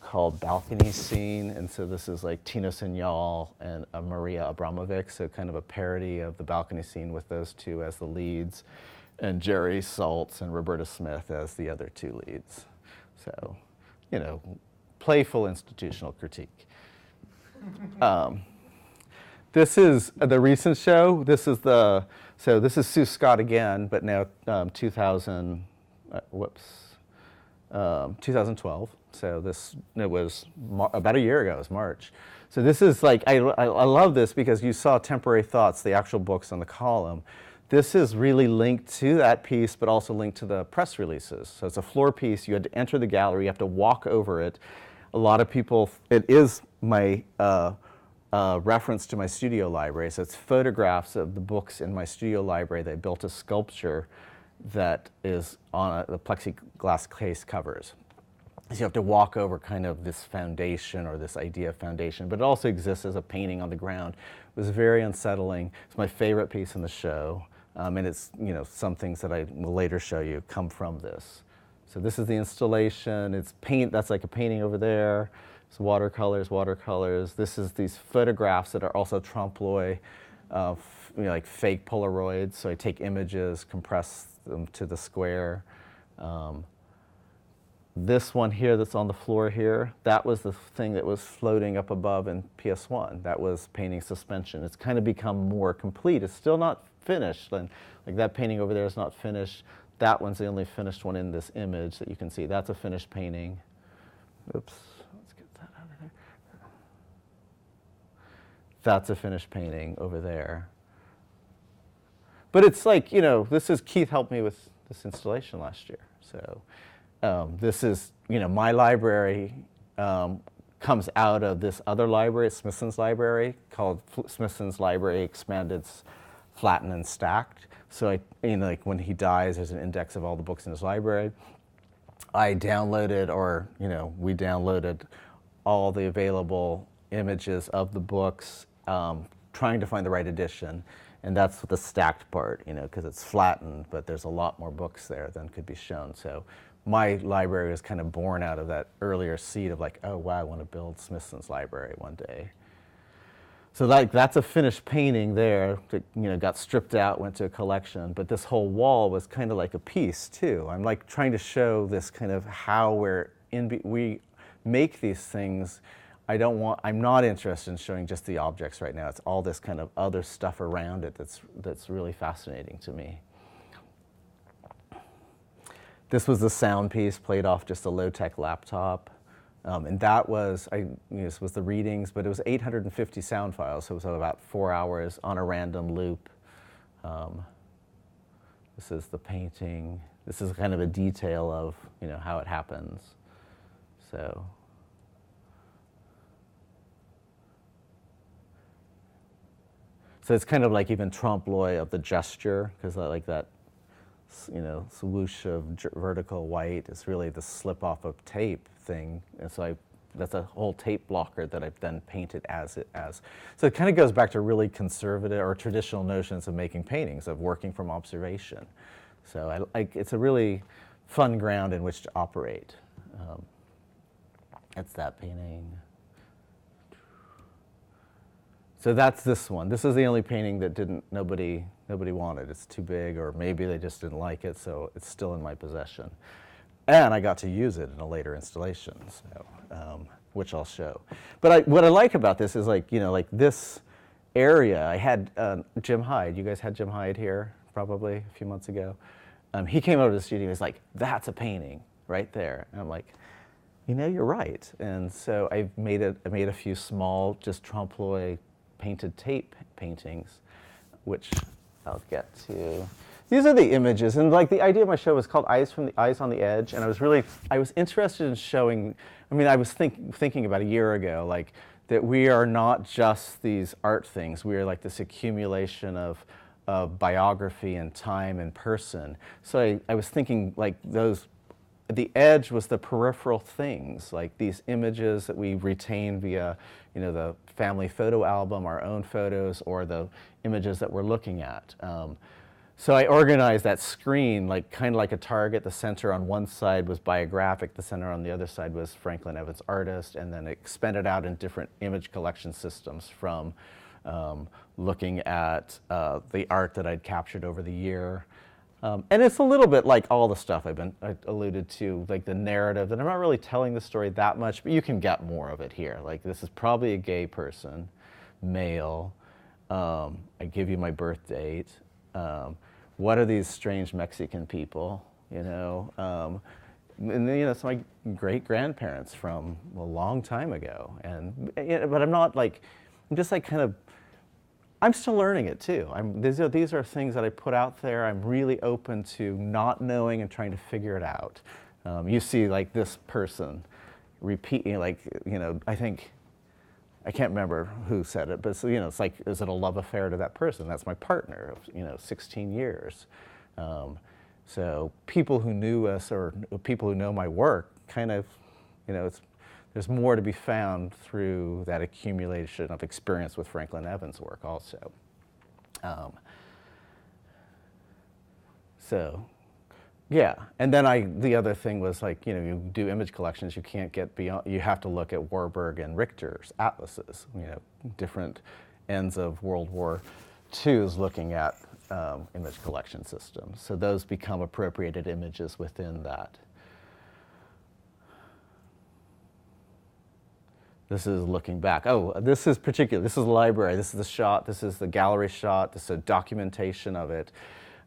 Called Balcony Scene, and so this is like Tina Signal and Maria Abramovic, so kind of a parody of the Balcony Scene with those two as the leads, and Jerry Saltz and Roberta Smith as the other two leads. So, playful institutional critique. This is the recent show. This is Sue Scott again, but now 2012. So it was about a year ago, it was March. So this is like, I love this because you saw Temporary Thoughts, the actual books on the column. This is really linked to that piece, but also linked to the press releases. So it's a floor piece, you had to enter the gallery, you have to walk over it. A lot of people, it is my reference to my studio library. So it's photographs of the books in my studio library. They built a sculpture that is on the plexiglass case covers. So you have to walk over kind of this foundation or this idea of foundation, but it also exists as a painting on the ground. It was very unsettling. It's my favorite piece in the show, and it's, you know, some things that I will later show you come from this. So this is the installation. It's paint. That's like a painting over there. It's watercolors, watercolors. This is these photographs that are also trompe-l'oeil, you know, like fake Polaroids. So I take images, compress them to the square. This one here that's on the floor here, that was the thing that was floating up above in PS1. That was painting suspension. It's kind of become more complete. It's still not finished. And like that painting over there is not finished. That one's the only finished one in this image that you can see. That's a finished painting. Oops, let's get that out of there. That's a finished painting over there. But it's like, you know, this is, Keith helped me with this installation last year. So this is, you know, my library comes out of this other library, Smithson's library, called Smithson's Library Expanded, Flattened, and Stacked. So I, you know, like when he dies, there's an index of all the books in his library. I downloaded, or, you know, we downloaded all the available images of the books, trying to find the right edition. And that's the stacked part, you know, because it's flattened, but there's a lot more books there than could be shown. So my library was kind of born out of that earlier seed of like, oh, wow, I want to build Smithson's library one day. So like that's a finished painting there that, you know, got stripped out, went to a collection, but this whole wall was kind of like a piece too. I'm like trying to show this kind of how we make these things. I'm not interested in showing just the objects right now. It's all this kind of other stuff around it that's really fascinating to me. This was the sound piece played off just a low-tech laptop. And that was, this was the readings, but it was 850 sound files, so it was about 4 hours on a random loop. This is the painting. This is kind of a detail of, you know, how it happens. So it's kind of like even trompe-l'oeil of the gesture, because I like that, you know, swoosh of vertical white is really the slip off of tape thing. And so that's a whole tape blocker that I've then painted as. So it kind of goes back to really conservative or traditional notions of making paintings, of working from observation. So it's a really fun ground in which to operate. It's that painting. So that's this one. This is the only painting that nobody wanted. It's too big, or maybe they just didn't like it, so it's still in my possession. And I got to use it in a later installation, so, which I'll show. But what I like about this is, like, you know, like this area, I had Jim Hyde. You guys had Jim Hyde here probably a few months ago. He came over to the studio, he's like, that's a painting right there. And I'm like, you know, you're right. And so I made a few small, just trompe-l'oeil painted tape paintings, which I'll get to. These are the images, and like the idea of my show was called Eyes on the Edge, and I was interested in showing, I mean, I was thinking about a year ago, like, that we are not just these art things, we are like this accumulation of biography and time and person. So I was thinking, like, the edge was the peripheral things, like these images that we retain via, you know, the family photo album, our own photos, or the images that we're looking at. So I organized that screen like kind of like a target. The center on one side was biographic, the center on the other side was Franklin Evans artist, and then it expanded out in different image collection systems from looking at the art that I'd captured over the year. And it's a little bit like all the stuff I alluded to, like the narrative, that I'm not really telling the story that much, but you can get more of it here. Like, this is probably a gay person, male. I give you my birth date. What are these strange Mexican people, you know? And then, you know, it's my great-grandparents from a long time ago. But I'm not like, I'm just like kind of, I'm still learning it too. These are things that I put out there. I'm really open to not knowing and trying to figure it out. You see, like, this person repeating, like, you know, I think I can't remember who said it, but it's like, is it a love affair to that person? That's my partner of 16 years. So people who knew us or people who know my work kind of, there's more to be found through that accumulation of experience with Franklin Evans' work also. So, yeah, and then the other thing was like, you do image collections, you can't get beyond, you have to look at Warburg and Richter's atlases, different ends of World War II's looking at image collection systems. So those become appropriated images within that. This is looking back. Oh, this is particular. This is the library. This is the shot. This is the gallery shot. This is a documentation of it.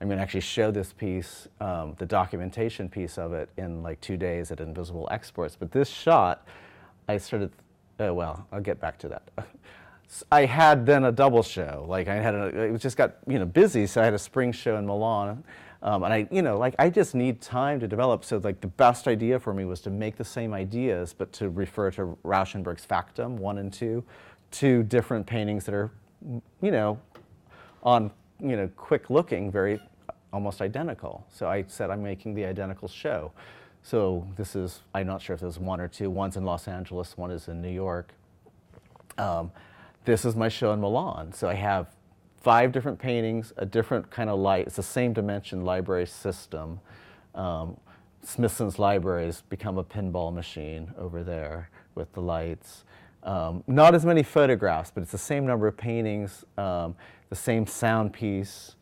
I'm going to actually show this piece, the documentation piece of it, in like 2 days at Invisible Exports. But this shot, I started, well, I'll get back to that. I had then a double show. Like it just got busy, so I had a spring show in Milan. And I just need time to develop. So like the best idea for me was to make the same ideas, but to refer to Rauschenberg's Factum 1 and 2, two different paintings that are, on quick looking, very almost identical. So I said, I'm making the identical show. So this is, I'm not sure if there's 1 or 2. One's in Los Angeles, one is in New York. This is my show in Milan. So I have 5 different paintings, a different kind of light. It's the same dimension library system. Smithson's library has become a pinball machine over there with the lights. Not as many photographs, but it's the same number of paintings, the same sound piece.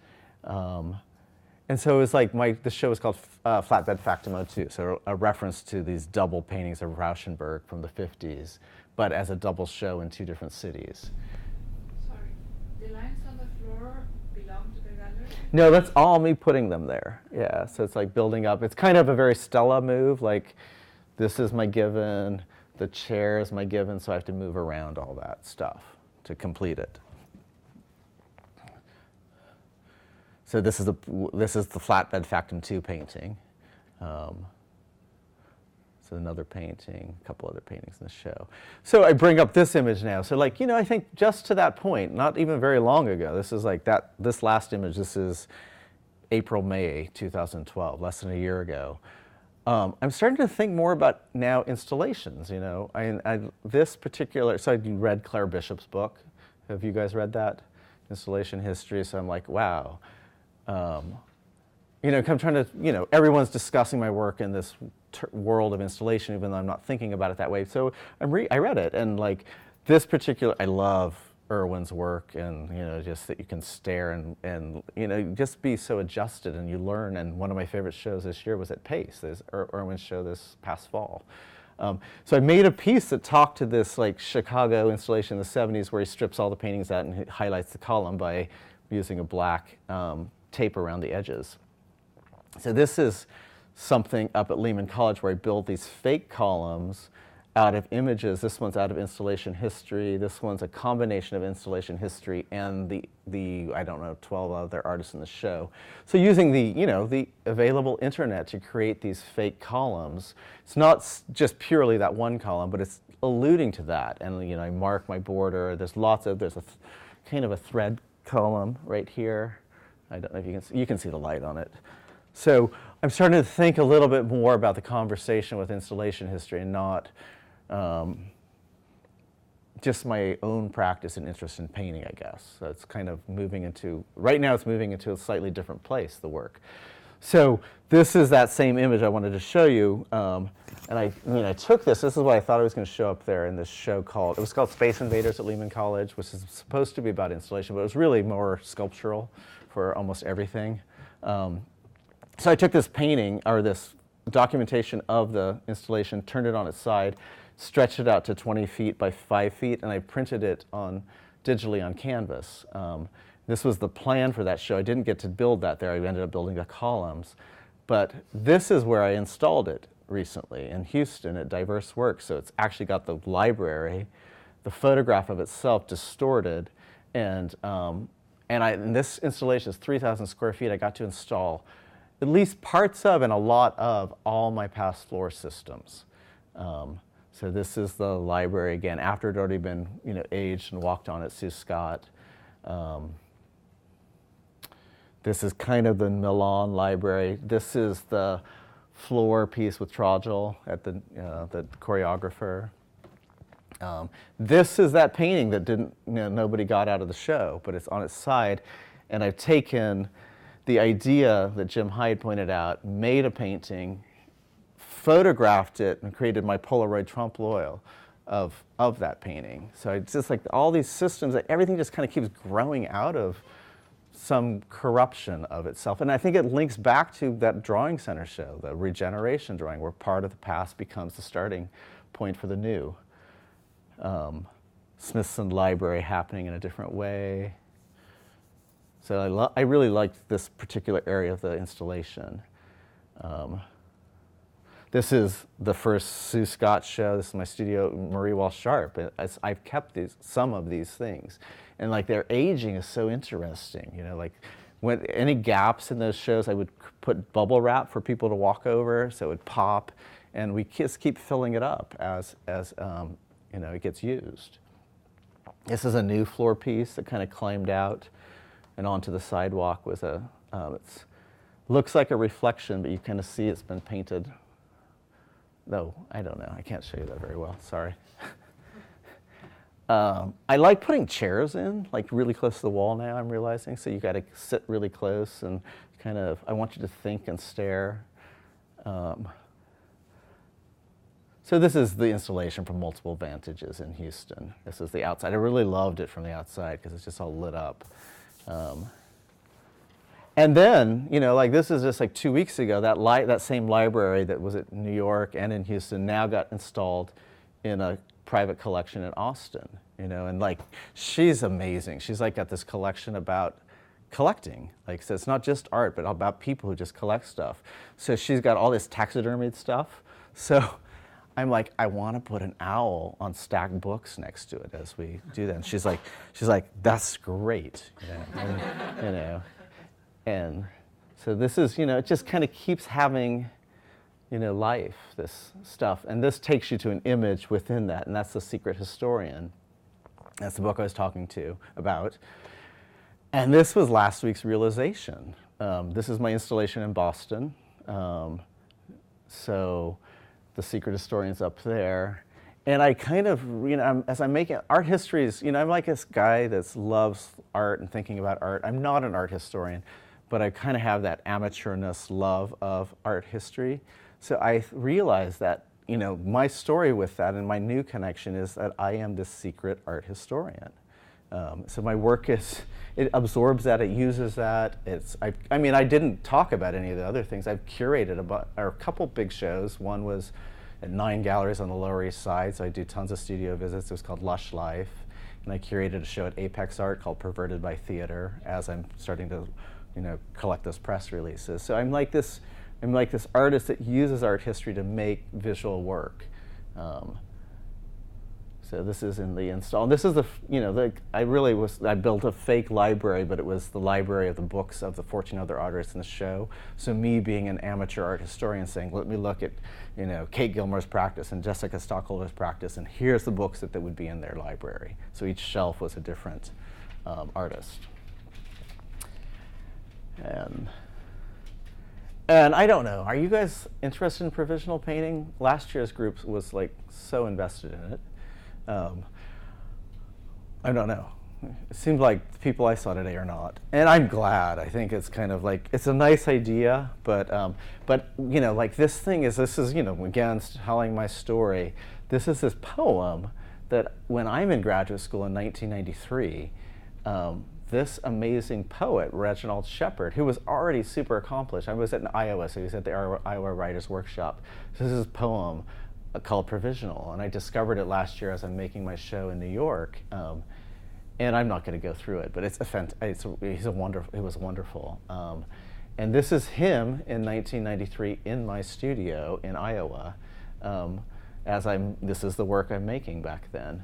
And so it was like the show was called Flatbed Factum 02, so a reference to these double paintings of Rauschenberg from the 50s, but as a double show in 2 different cities. Sorry, the lines on the floor belong to the gallery? No, that's all me putting them there. Yeah, so it's like building up. It's kind of a very Stella move, like this is my given, the chair is my given, so I have to move around all that stuff to complete it. So this is the Flatbed Factum 2 painting. So another painting, a couple other paintings in the show. So I bring up this image now. So like, I think just to that point, not even very long ago, this is like this last image, this is April, May 2012, less than a year ago. I'm starting to think more about now installations, this particular, so I read Claire Bishop's book. Have you guys read that? Installation History, so I'm like, wow. I'm trying to, everyone's discussing my work in this world of installation, even though I'm not thinking about it that way. So I read it, and like this particular, I love Irwin's work, and just that you can stare and just be so adjusted, and you learn. And one of my favorite shows this year was at Pace. There's Irwin's show this past fall. So I made a piece that talked to this like Chicago installation in the 70s, where he strips all the paintings out and he highlights the column by using a black tape around the edges. So this is something up at Lehman College where I build these fake columns out of images. This one's out of installation history. This one's a combination of installation history and the I don't know, 12 other artists in the show. So using the available internet to create these fake columns. It's not just purely that one column, but it's alluding to that. And I mark my border. There's a kind of a thread column right here. I don't know if you can see the light on it. So I'm starting to think a little bit more about the conversation with installation history and not just my own practice and interest in painting, I guess. So it's kind of right now it's moving into a slightly different place, the work. So this is that same image I wanted to show you. And I took this is what I thought I was going to show up there in this show it was called Space Invaders at Lehman College, which is supposed to be about installation, but it was really more sculptural for almost everything. So I took this painting, or this documentation of the installation, turned it on its side, stretched it out to 20 feet by 5 feet, and I printed it digitally on canvas. This was the plan for that show. I didn't get to build that there. I ended up building the columns. But this is where I installed it recently in Houston at Diverse Works. So it's actually got the library, the photograph of itself distorted, and this installation is 3,000 square feet. I got to install at least parts of and a lot of all my past floor systems. So this is the library again, after it had already been aged and walked on at Sue Scott. This is kind of the Milan library. This is the floor piece with Trogel at the choreographer. This is that painting that nobody got out of the show, but it's on its side. And I've taken the idea that Jim Hyde pointed out, made a painting, photographed it, and created my Polaroid trompe l'oeil of that painting. So it's just like all these systems, everything just kind of keeps growing out of some corruption of itself. And I think it links back to that drawing center show, the regeneration drawing, where part of the past becomes the starting point for the new. Smithson Library happening in a different way. So I really liked this particular area of the installation. This is the first Sue Scott show. This is my studio, Marie Walsh Sharp. I've kept some of these things. And like their aging is so interesting. Like when any gaps in those shows, I would put bubble wrap for people to walk over so it would pop. And we just keep filling it up as it gets used. This is a new floor piece that kind of climbed out and onto the sidewalk. It looks like a reflection, but you kind of see it's been painted. No, I don't know. I can't show you that very well. Sorry. I like putting chairs in, like really close to the wall now, I'm realizing. So you got to sit really close and kind of, I want you to think and stare. So this is the installation from multiple vantages in Houston. This is the outside. I really loved it from the outside because it's just all lit up. And then, like this is just like 2 weeks ago, that same library that was at New York and in Houston now got installed in a private collection in Austin, and like she's amazing. She's like got this collection about collecting. Like, so it's not just art, but about people who just collect stuff. So she's got all this taxidermied stuff. So I'm like, I want to put an owl on stacked books next to it as we do that. And she's like, that's great, And so this is, it just kind of keeps having, life, this stuff. And this takes you to an image within that, and that's The Secret Historian. That's the book I was talking about. And this was last week's realization. This is my installation in Boston. So The Secret Historian's up there. And I kind of, as I'm making art histories, I'm like this guy that loves art and thinking about art. I'm not an art historian, but I kind of have that amateurness love of art history. So I realized that, my story with that and my new connection is that I am this secret art historian. So my work it absorbs that, it uses that. I didn't talk about any of the other things. I've curated a couple big shows. One was at 9 galleries on the Lower East Side, so I do tons of studio visits. It was called Lush Life. And I curated a show at Apex Art called Perverted by Theater as I'm starting to collect those press releases. So I'm like this artist that uses art history to make visual work. So this is in the install. And this is I built a fake library, but it was the library of the books of the 14 other artists in the show. So me being an amateur art historian saying, let me look at, Kate Gilmore's practice and Jessica Stockholder's practice, and here's the books that would be in their library. So each shelf was a different artist. And I don't know, are you guys interested in provisional painting? Last year's group was like so invested in it. I don't know. It seems like the people I saw today are not. And I'm glad. I think it's kind of like, it's a nice idea, but like this is, again, telling my story. This is this poem that when I'm in graduate school in 1993, this amazing poet, Reginald Shepard, who was already super accomplished. I was at Iowa, so he was at the Iowa Writers Workshop. This is his poem called Provisional, and I discovered it last year as I'm making my show in New York. And I'm not going to go through it, but it was wonderful. And this is him in 1993 in my studio in Iowa. This is the work I'm making back then.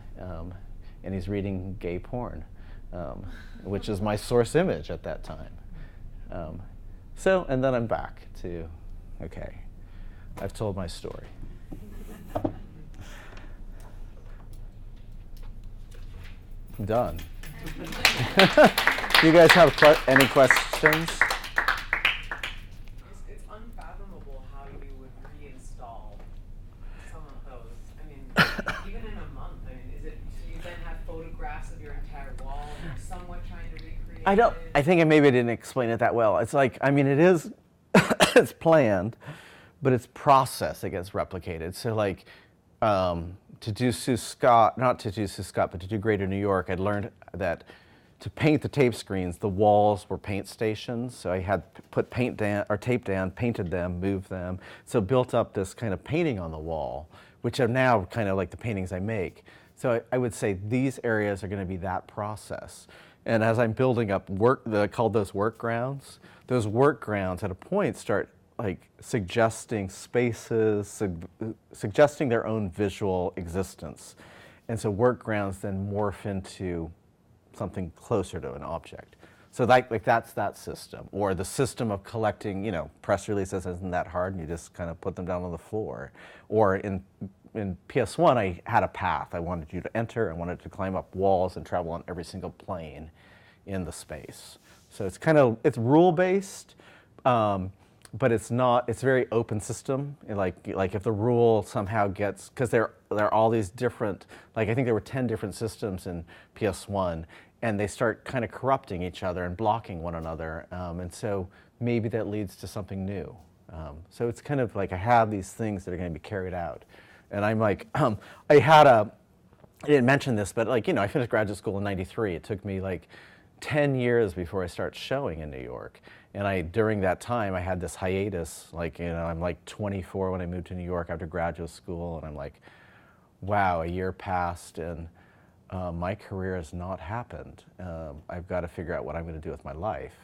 And he's reading gay porn. Which is my source image at that time. And then I'm back to, okay, I've told my story. done. Do you guys have any questions? It's unfathomable how you would reinstall some of those. I mean, even in a month. I mean, is it so you then have photographs of your entire wall and you're somewhat trying to recreate it? I think maybe I didn't explain it that well. It's like, I mean, it is, it's planned, but it's process that gets replicated. So like, to do Sue Scott, not to do Sue Scott, but to do Greater New York, I learned that to paint the tape screens, the walls were paint stations. So I had put paint down or tape down, painted them, moved them. So built up this kind of painting on the wall, which are now kind of like the paintings I make. So I would say these areas are going to be that process. And as I'm building up I called those work grounds at a point start like suggesting spaces, suggesting their own visual existence. And so work grounds then morph into something closer to an object. So like that's that system. Or the system of collecting, you know, press releases isn't that hard and you just kind of put them down on the floor. Or in PS1, I had a path. I wanted you to enter, I wanted to climb up walls and travel on every single plane in the space. So it's rule-based, but it's very open system. Like if the rule somehow gets, because there are all these different, like I think there were 10 different systems in PS1, and they start kind of corrupting each other and blocking one another. And so maybe that leads to something new. So it's kind of like I have these things that are going to be carried out. And I'm like, I didn't mention this, but like, you know, I finished graduate school in '93. It took me like 10 years before I started showing in New York. And during that time, I had this hiatus, like, you know, I'm like 24 when I moved to New York after graduate school, and I'm like, wow, a year passed, and my career has not happened. I've got to figure out what I'm going to do with my life.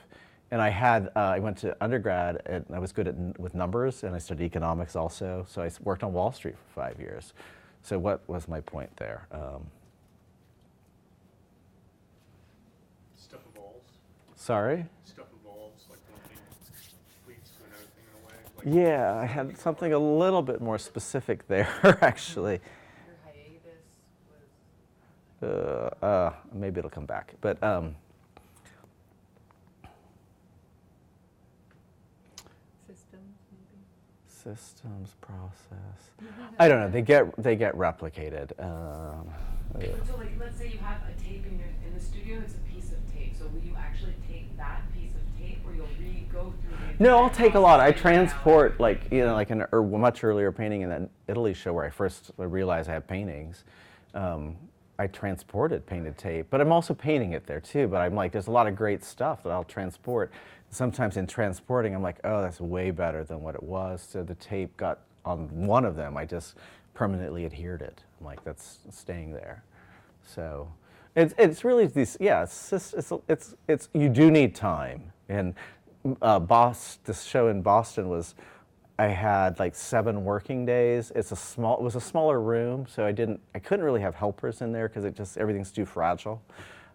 And I went to undergrad, and I was good with numbers, and I studied economics also, so I worked on Wall Street for 5 years. So what was my point there? Stuff evolves. Sorry? Stuff evolves, like one thing leads to another thing in a way. Like Yeah, I had something a little bit more specific there, actually. Your hiatus was... Maybe it'll come back, but Systems, maybe. systems, process. I don't know. They get replicated. So like, let's say you have a tape in the studio, it's a piece of tape. So will you actually take that piece of tape, or you'll go through the No, I'll entire take a lot. I process and transport, like, you know, like a much earlier painting in that Italy show where I first realized I had paintings. I transported painted tape, but I'm also painting it there too. But I'm like, there's a lot of great stuff that I'll transport. Sometimes in transporting, I'm like, oh, that's way better than what it was. So the tape got on one of them. I just permanently adhered it. I'm like, that's staying there. So it's really these, yeah. It's you do need time. And this show in Boston was, I had like 7 working days. It was a smaller room, so I couldn't really have helpers in there because everything's too fragile.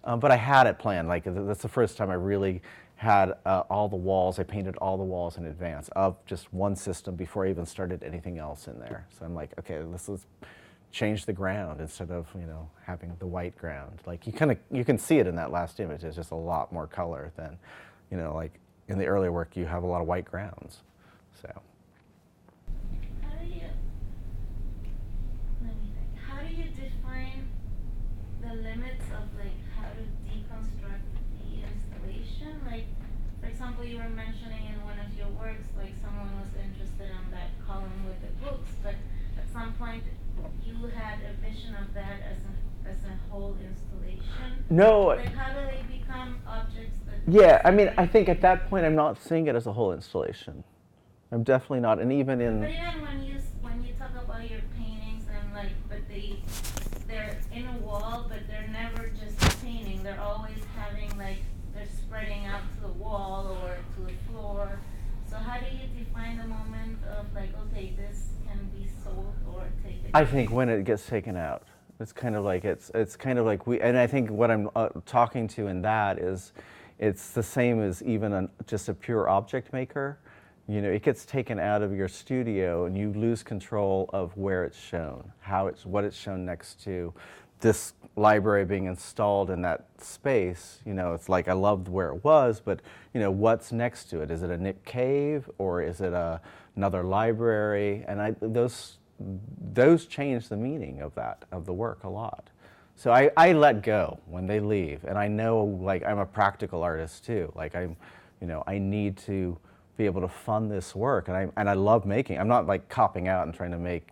But I had it planned. Like that's the first time I really had all the walls. I painted all the walls in advance of just one system before I even started anything else in there. So I'm like, okay, let's change the ground instead of, you know, having the white ground. Like you can see it in that last image. It's just a lot more color than, you know, like in the earlier work you have a lot of white grounds. So. How do you define the limits of like how to deconstruct the installation? Like, for example, you were mentioning in one of your works, like someone was interested in that column with the books, but at some point you had a vision of that as a whole installation. No. Like, how do they become objects that? Yeah, I mean, I think at that point I'm not seeing it as a whole installation. I'm definitely not, and even in. But even when you talk about your paintings and like, but they're in a wall, but they're never just a painting. They're always having like they're spreading out to the wall or to the floor. So how do you define the moment of like, okay, this can be sold or taken? I think when it gets taken out, it's kind of like it's kind of like and I think what I'm talking to in that is, it's the same as even just a pure object maker. You know, it gets taken out of your studio and you lose control of where it's shown, what it's shown next to. This library being installed in that space, it's like I loved where it was, but what's next to it? Is it a Nick Cave or is it another library? And those change the meaning of the work a lot. So I let go when they leave, and I know, like, I'm a practical artist too. Like I need to be able to fund this work, and I love making. I'm not like copping out and trying to make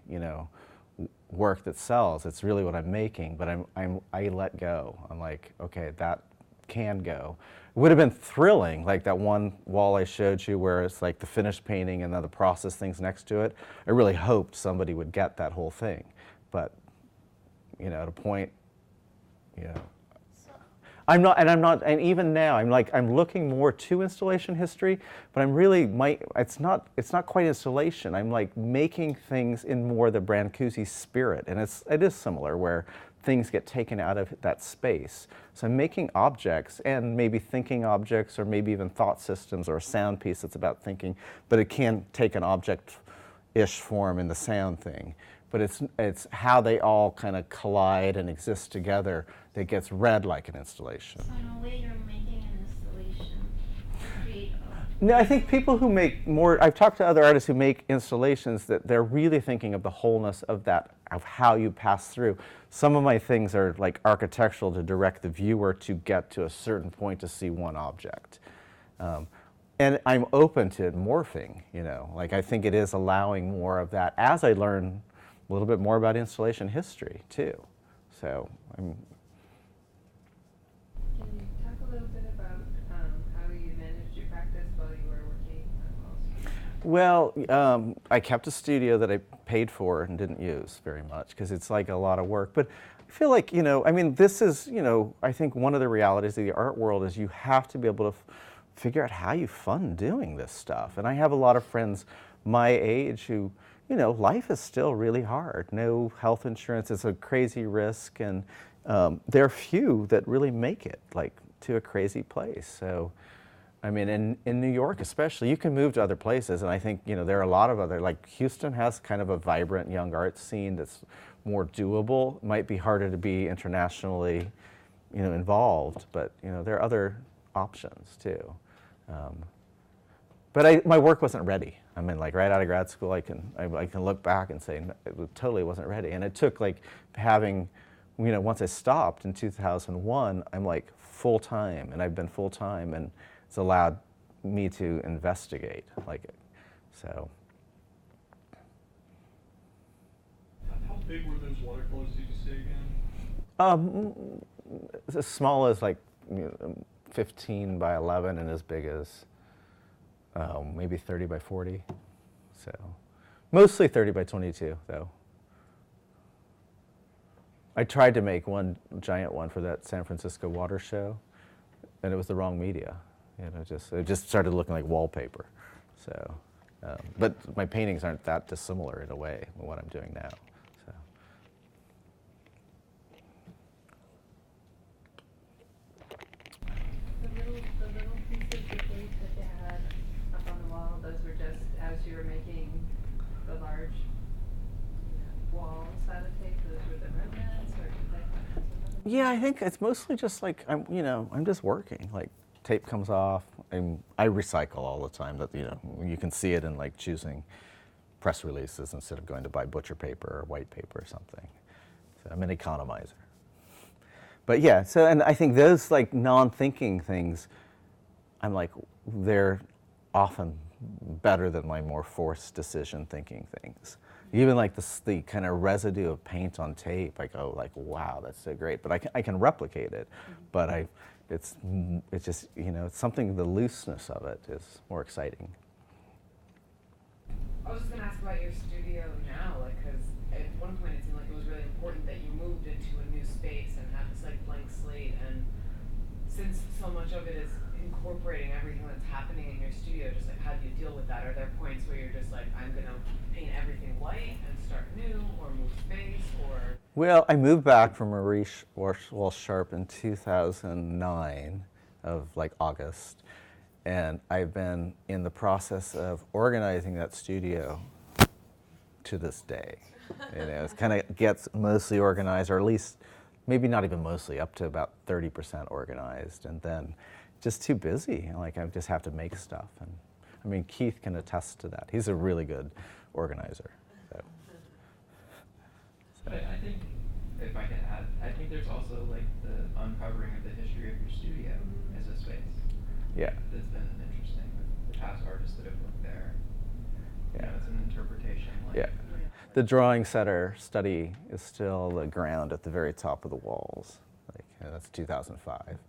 work that sells. It's really what I'm making, but I let go. I'm like, okay, that can go. It would have been thrilling, like that one wall I showed you where it's like the finished painting and then the process things next to it. I really hoped somebody would get that whole thing, but at a point, I'm not, and even now, I'm looking more to installation history, but I'm really, it's not quite installation. I'm like making things in more the Brancusi spirit, and it is similar, where things get taken out of that space. So I'm making objects, and maybe thinking objects, or maybe even thought systems, or a sound piece that's about thinking, but it can take an object-ish form in the sound thing. But it's how they all kind of collide and exist together that gets read like an installation. So in a way, you're making an installation to create No, I think people who make more, I've talked to other artists who make installations that they're really thinking of the wholeness of that, of how you pass through. Some of my things are like architectural to direct the viewer to get to a certain point to see one object. And I'm open to it morphing, like I think it is allowing more of that as I learn a little bit more about installation history too. So Can you talk a little bit about how you managed your practice while you were working on Wall Street? Well, I kept a studio that I paid for and didn't use very much because it's like a lot of work. But I feel like, this is, I think one of the realities of the art world is you have to be able to figure out how you fund doing this stuff. And I have a lot of friends my age who, life is still really hard. No health insurance is a crazy risk, and there are few that really make it like to a crazy place. So, I mean, in New York especially, you can move to other places, and I think there are a lot of other, like Houston has kind of a vibrant young art scene that's more doable. It might be harder to be internationally, involved, but there are other options too. But my work wasn't ready. I mean, like right out of grad school, I can look back and say it totally wasn't ready. And it took like having, once I stopped in 2001, I'm like full time, and I've been full time, and it's allowed me to investigate, so. How big were those watercolors, did you say again? As small as like 15 by 11, and as big as maybe 30 by 40. So mostly 30 by 22 though. I tried to make one giant one for that San Francisco water show, and it was the wrong media. It just started looking like wallpaper. So, but my paintings aren't that dissimilar in a way from what I'm doing now. So. The little pieces of tape that you had up on the wall, those were just as you were making the large walls out of tape, those were the remnants, or did they have some of them? Yeah, I think it's mostly just like I'm just working. Like tape comes off. I recycle all the time. That you can see it in like choosing press releases instead of going to buy butcher paper or white paper or something. So I'm an economizer. But yeah, so and I think those like non-thinking things, I'm like they're often better than my more forced decision thinking things. Even like the kind of residue of paint on tape, I go like, wow, that's so great. But I can replicate it, but it's just it's something. The looseness of it is more exciting. I was just gonna ask about your studio now, because at one point it seemed like it was really important that you moved into a new space and had this like blank slate. And since so much of it is incorporating everything that's happening in your studio, just like how do you deal with that? Are there points where you're just like, I'm gonna paint everything white and start new, or move space, or? Well, I moved back from Maurice Walsh Sharp in 2009 of like August, and I've been in the process of organizing that studio to this day. It kind of gets mostly organized, or at least maybe not even mostly, up to about 30% organized, and then just too busy. Like I just have to make stuff. And I mean, Keith can attest to that. He's a really good organizer. So. But I think, if I can add, I think there's also like the uncovering of the history of your studio as a space. Yeah. That's been interesting with the past artists that have worked there. You know, it's an interpretation. Like, Yeah. The drawing center study is still the ground at the very top of the walls. Like that's 2005.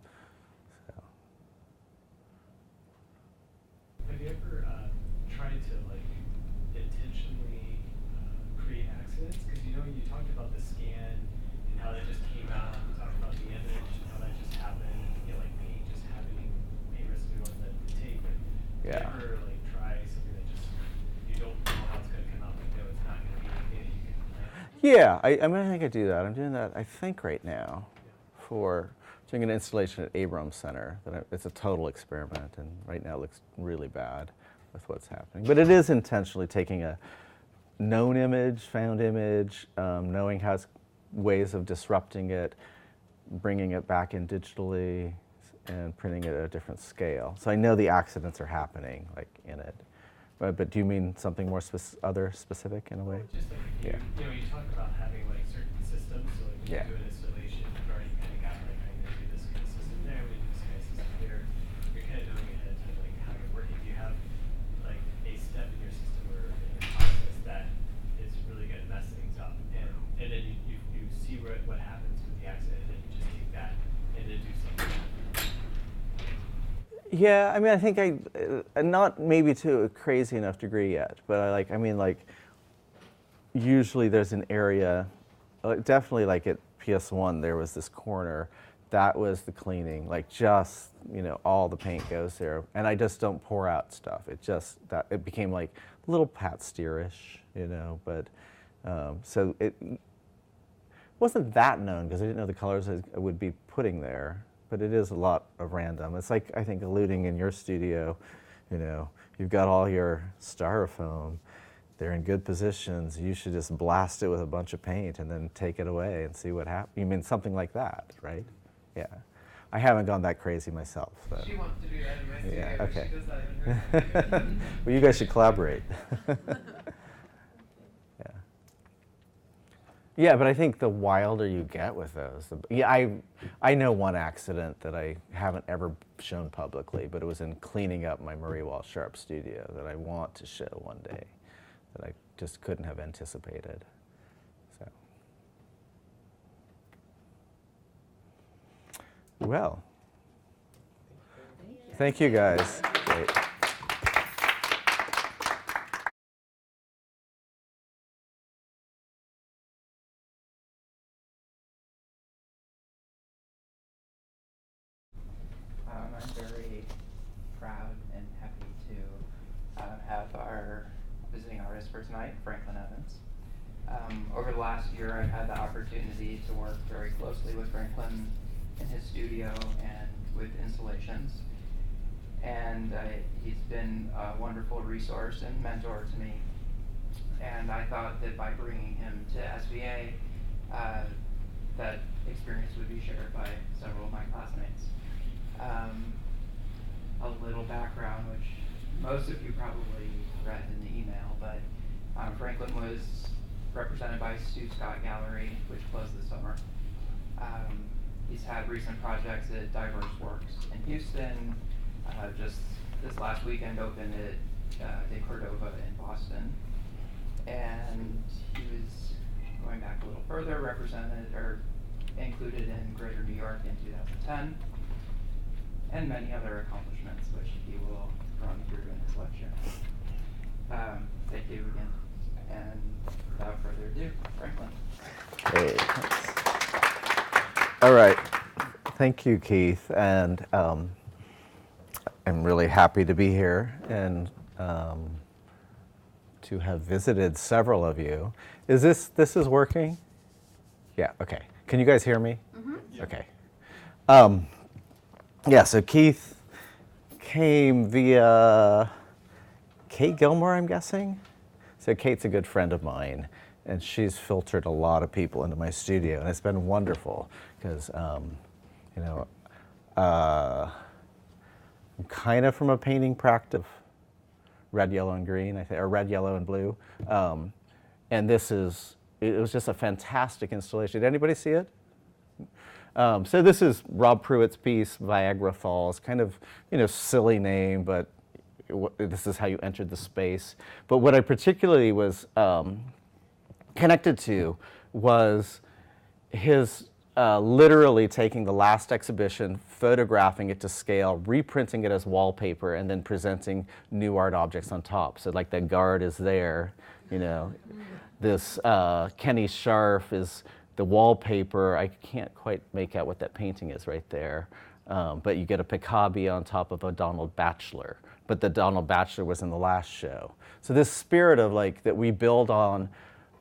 So. Have you ever tried to like intentionally create accidents? Because you talked about the scan and how that just came out. You talked about the image and how that just happened. And like paint just happening, paint residue on the tape. But Yeah. have you ever like try something that just you don't know how it's going to come out, but you know it's not going to be anything that you can plan? Yeah, I mean, I think I do that. I'm doing that, I think, right now for doing an installation at Abrams Center. It's a total experiment, and right now it looks really bad with what's happening. But it is intentionally taking a known image, found image, knowing how ways of disrupting it, bringing it back in digitally, and printing it at a different scale. So I know the accidents are happening, like in it. But do you mean something more other specific in a way? Just like Yeah. you talk about having like certain systems, so like when Yeah. you do an installation, you've already kind of got like I'm going to do this kind of system there, I'm going to do this kind of system there. You're kind of knowing ahead of time like how you're working. Do you have like a step in your system or in your process that is really going to mess things up, and then you see what happens with the accident, and then you just take that and then do something. Yeah, I mean, I think not maybe to a crazy enough degree yet, but usually there's an area, definitely like at PS1, there was this corner, that was the cleaning, like just, all the paint goes there, and I just don't pour out stuff. It became like a little Pat Steer-ish, but, so it wasn't that known because I didn't know the colors I would be putting there. But it is a lot of random. It's like, I think, alluding in your studio, you've got all your styrofoam, they're in good positions, you should just blast it with a bunch of paint and then take it away and see what happens. You mean something like that, right? Yeah. I haven't gone that crazy myself. So. She wants to do that in my studio, Yeah, but okay. she does that in her studio. Well, you guys should collaborate. Yeah, but I think the wilder you get with those, I know one accident that I haven't ever shown publicly, but it was in cleaning up my Marie Walsh Sharp studio that I want to show one day, that I just couldn't have anticipated. So, well, thank you guys. Great. I'm very proud and happy to have our visiting artist for tonight, Franklin Evans. Over the last year, I've had the opportunity to work very closely with Franklin in his studio and with installations. And he's been a wonderful resource and mentor to me. And I thought that by bringing him to SVA, that experience would be shared by several of my classmates. A little background, which most of you probably read in the email, but Franklin was represented by Stu Scott Gallery, which closed this summer. He's had recent projects at Diverse Works in Houston. Just this last weekend opened at De Cordova in Boston. And he was going back a little further, represented or included in Greater New York in 2010. And many other accomplishments, which he will run through in his lecture. Thank you again. And without further ado, Franklin. Great. All right. Thank you, Keith. And I'm really happy to be here and to have visited several of you. Is this is working? Yeah, okay. Can you guys hear me? Mm-hmm. Yeah. Okay. Yeah, so Keith came via Kate Gilmore, I'm guessing. So Kate's a good friend of mine, And she's filtered a lot of people into my studio, and it's been wonderful because, you know, I'm kind of from a painting practice, red, yellow, and green, I think, or red, yellow, and blue. And it was just a fantastic installation. Did anybody see it? So this is Rob Pruitt's piece, Viagra Falls, kind of, you know, silly name, but this is how you entered the space. But what I particularly was connected to was his literally taking the last exhibition, photographing it to scale, reprinting it as wallpaper, and then presenting new art objects on top. So like the guard is there, you know. This Kenny Scharf is the wallpaper. I can't quite make out what that painting is right there. But you get a Picabee on top of a Donald Batchelor. But the Donald Batchelor was in the last show. So this spirit of like that we build on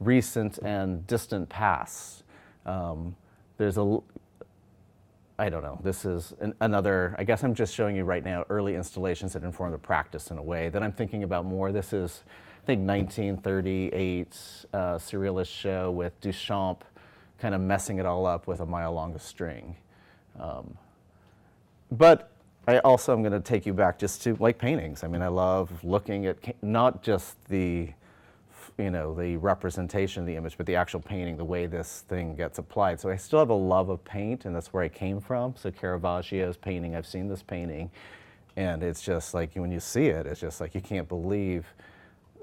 recent and distant pasts. There's I don't know, this is another, I guess I'm just showing you right now early installations that inform the practice in a way that I'm thinking about more. This is, I think, 1938 surrealist show with Duchamp kind of messing it all up with a mile long of string. But I also am going to take you back just to like paintings. I mean, I love looking at not just the, you know, the representation of the image, but the actual painting, the way this thing gets applied. So I still have a love of paint, and that's where I came from. So Caravaggio's painting, I've seen this painting, and it's just like when you see it, it's just like you can't believe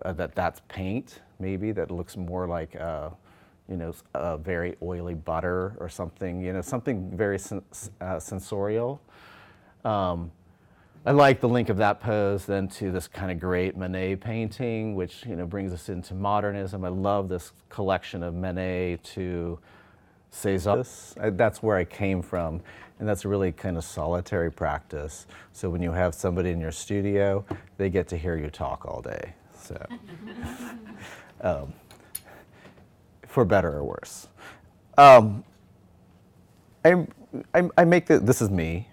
that that's paint, maybe, that looks more like you know, a very oily butter or something, you know, something very sensorial. I like the link of that pose then to this kind of great Manet painting, which, you know, brings us into modernism. I love this collection of Manet to Cézanne. That's where I came from, and that's a really kind of solitary practice. So when you have somebody in your studio, they get to hear you talk all day. So, for better or worse. I make this is me.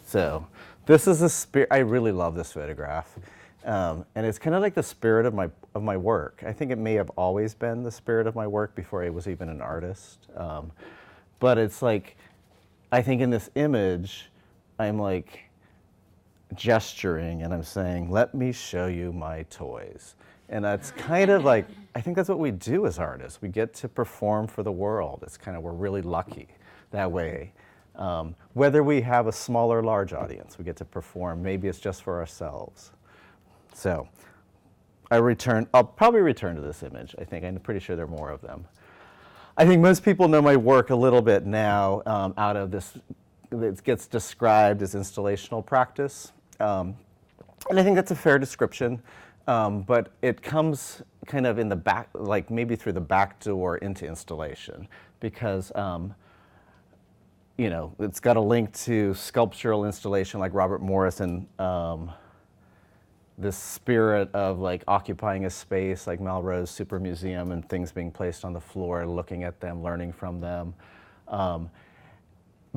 So this is the spirit. I really love this photograph, and it's kind of like the spirit of my work. I think it may have always been the spirit of my work before I was even an artist. But it's like, I think in this image, I'm like gesturing and I'm saying, "Let me show you my toys." And that's kind of like, I think that's what we do as artists. We get to perform for the world. It's kind of, we're really lucky that way. Whether we have a small or large audience, we get to perform. Maybe it's just for ourselves. So I'll probably return to this image. I think I'm pretty sure there are more of them. I think most people know my work a little bit now out of this, it gets described as installational practice. And I think that's a fair description, but it comes kind of in the back, like maybe through the back door into installation, because you know, it's got a link to sculptural installation like Robert Morris, and this spirit of like occupying a space like Malraux's Super Museum and things being placed on the floor, looking at them, learning from them.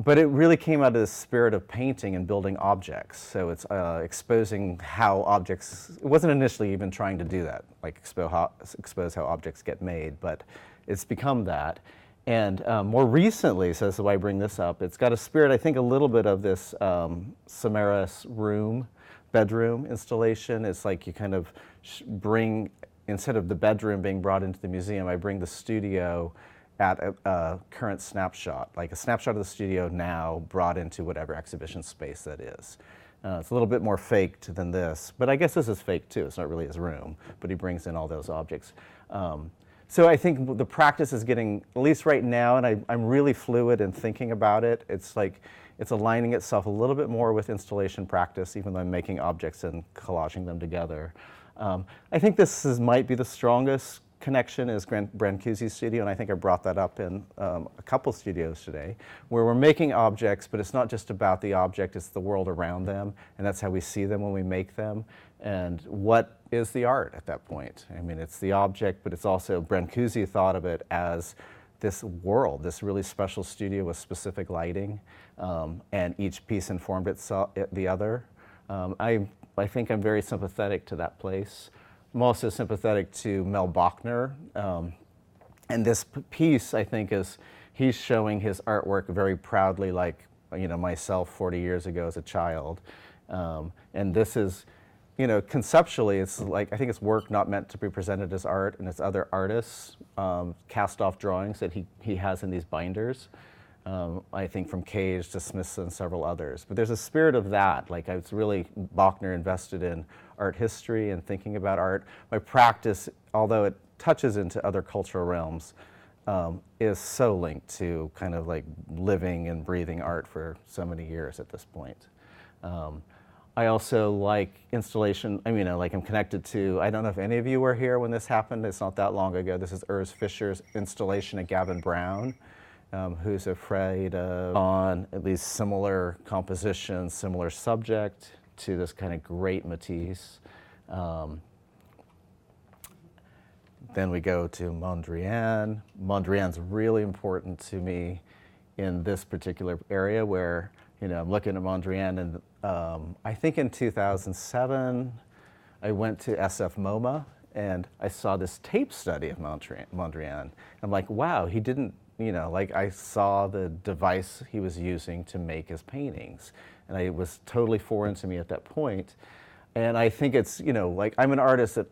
But it really came out of the spirit of painting and building objects. So it's exposing how objects, it wasn't initially even trying to do that, like expose how objects get made, but it's become that. And more recently, so this is why I bring this up, it's got a spirit, I think, a little bit of this Samaras bedroom installation. It's like you kind of bring, instead of the bedroom being brought into the museum, I bring the studio at a current snapshot, like a snapshot of the studio now brought into whatever exhibition space that is. It's a little bit more faked than this, but I guess this is fake too. It's not really his room, but he brings in all those objects. So I think the practice is getting, at least right now, and I'm really fluid in thinking about it. It's like, it's aligning itself a little bit more with installation practice, even though I'm making objects and collaging them together. I think this might be the strongest connection is Brancusi's studio, and I think I brought that up in a couple studios today, where we're making objects, but it's not just about the object, it's the world around them, and that's how we see them when we make them. And what is the art at that point? I mean, it's the object, but it's also, Brancusi thought of it as this world, this really special studio with specific lighting, and each piece informed itself, the other. I think I'm very sympathetic to that place. I'm also sympathetic to Mel Bachner. And this piece, I think, is he's showing his artwork very proudly, like myself 40 years ago as a child. And this is, conceptually, it's like, I think it's work not meant to be presented as art, and it's other artists' cast-off drawings that he has in these binders. I think from Cage to Smithson and several others. But there's a spirit of that. Like, I was really, Bachner invested in art history and thinking about art. My practice, although it touches into other cultural realms, is so linked to kind of like living and breathing art for so many years at this point. I also like installation. Like I'm connected to, I don't know if any of you were here when this happened. It's not that long ago. This is Urs Fischer's installation of Gavin Brown, who's afraid of, on at least similar composition, similar subject to this kind of great Matisse. Then we go to Mondrian. Mondrian's really important to me in this particular area where, I'm looking at Mondrian, and I think in 2007, I went to SF MoMA and I saw this tape study of Mondrian. I'm like, wow, he didn't, I saw the device he was using to make his paintings. And it was totally foreign to me at that point. And I think it's, like I'm an artist that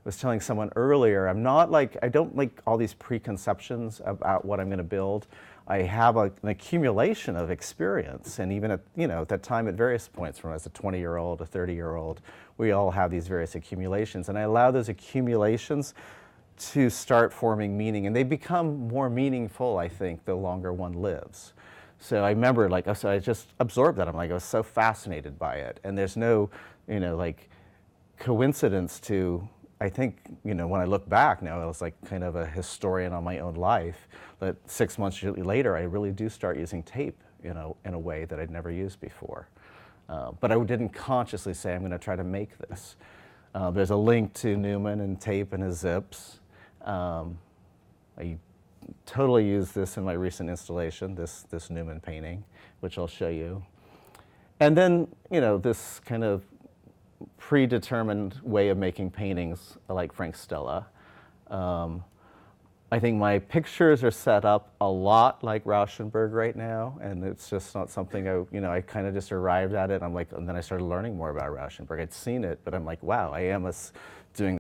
was telling someone earlier, I don't like all these preconceptions about what I'm going to build. I have an accumulation of experience, and even at that time at various points, from as a 20-year-old, a 30-year-old, we all have these various accumulations, and I allow those accumulations to start forming meaning, and they become more meaningful, I think, the longer one lives. So I remember, so I just absorbed that. I was so fascinated by it, and there's no, coincidence to, I think, when I look back now, I was like kind of a historian on my own life, but 6 months later, I really do start using tape, in a way that I'd never used before. But I didn't consciously say, I'm going to try to make this. There's a link to Newman and tape and his zips. I totally used this in my recent installation, this Newman painting, which I'll show you. And then, this kind of predetermined way of making paintings like Frank Stella. I think my pictures are set up a lot like Rauschenberg right now, and it's just not something I kind of just arrived at it. And then I started learning more about Rauschenberg. I'd seen it, but I'm like, wow, I am doing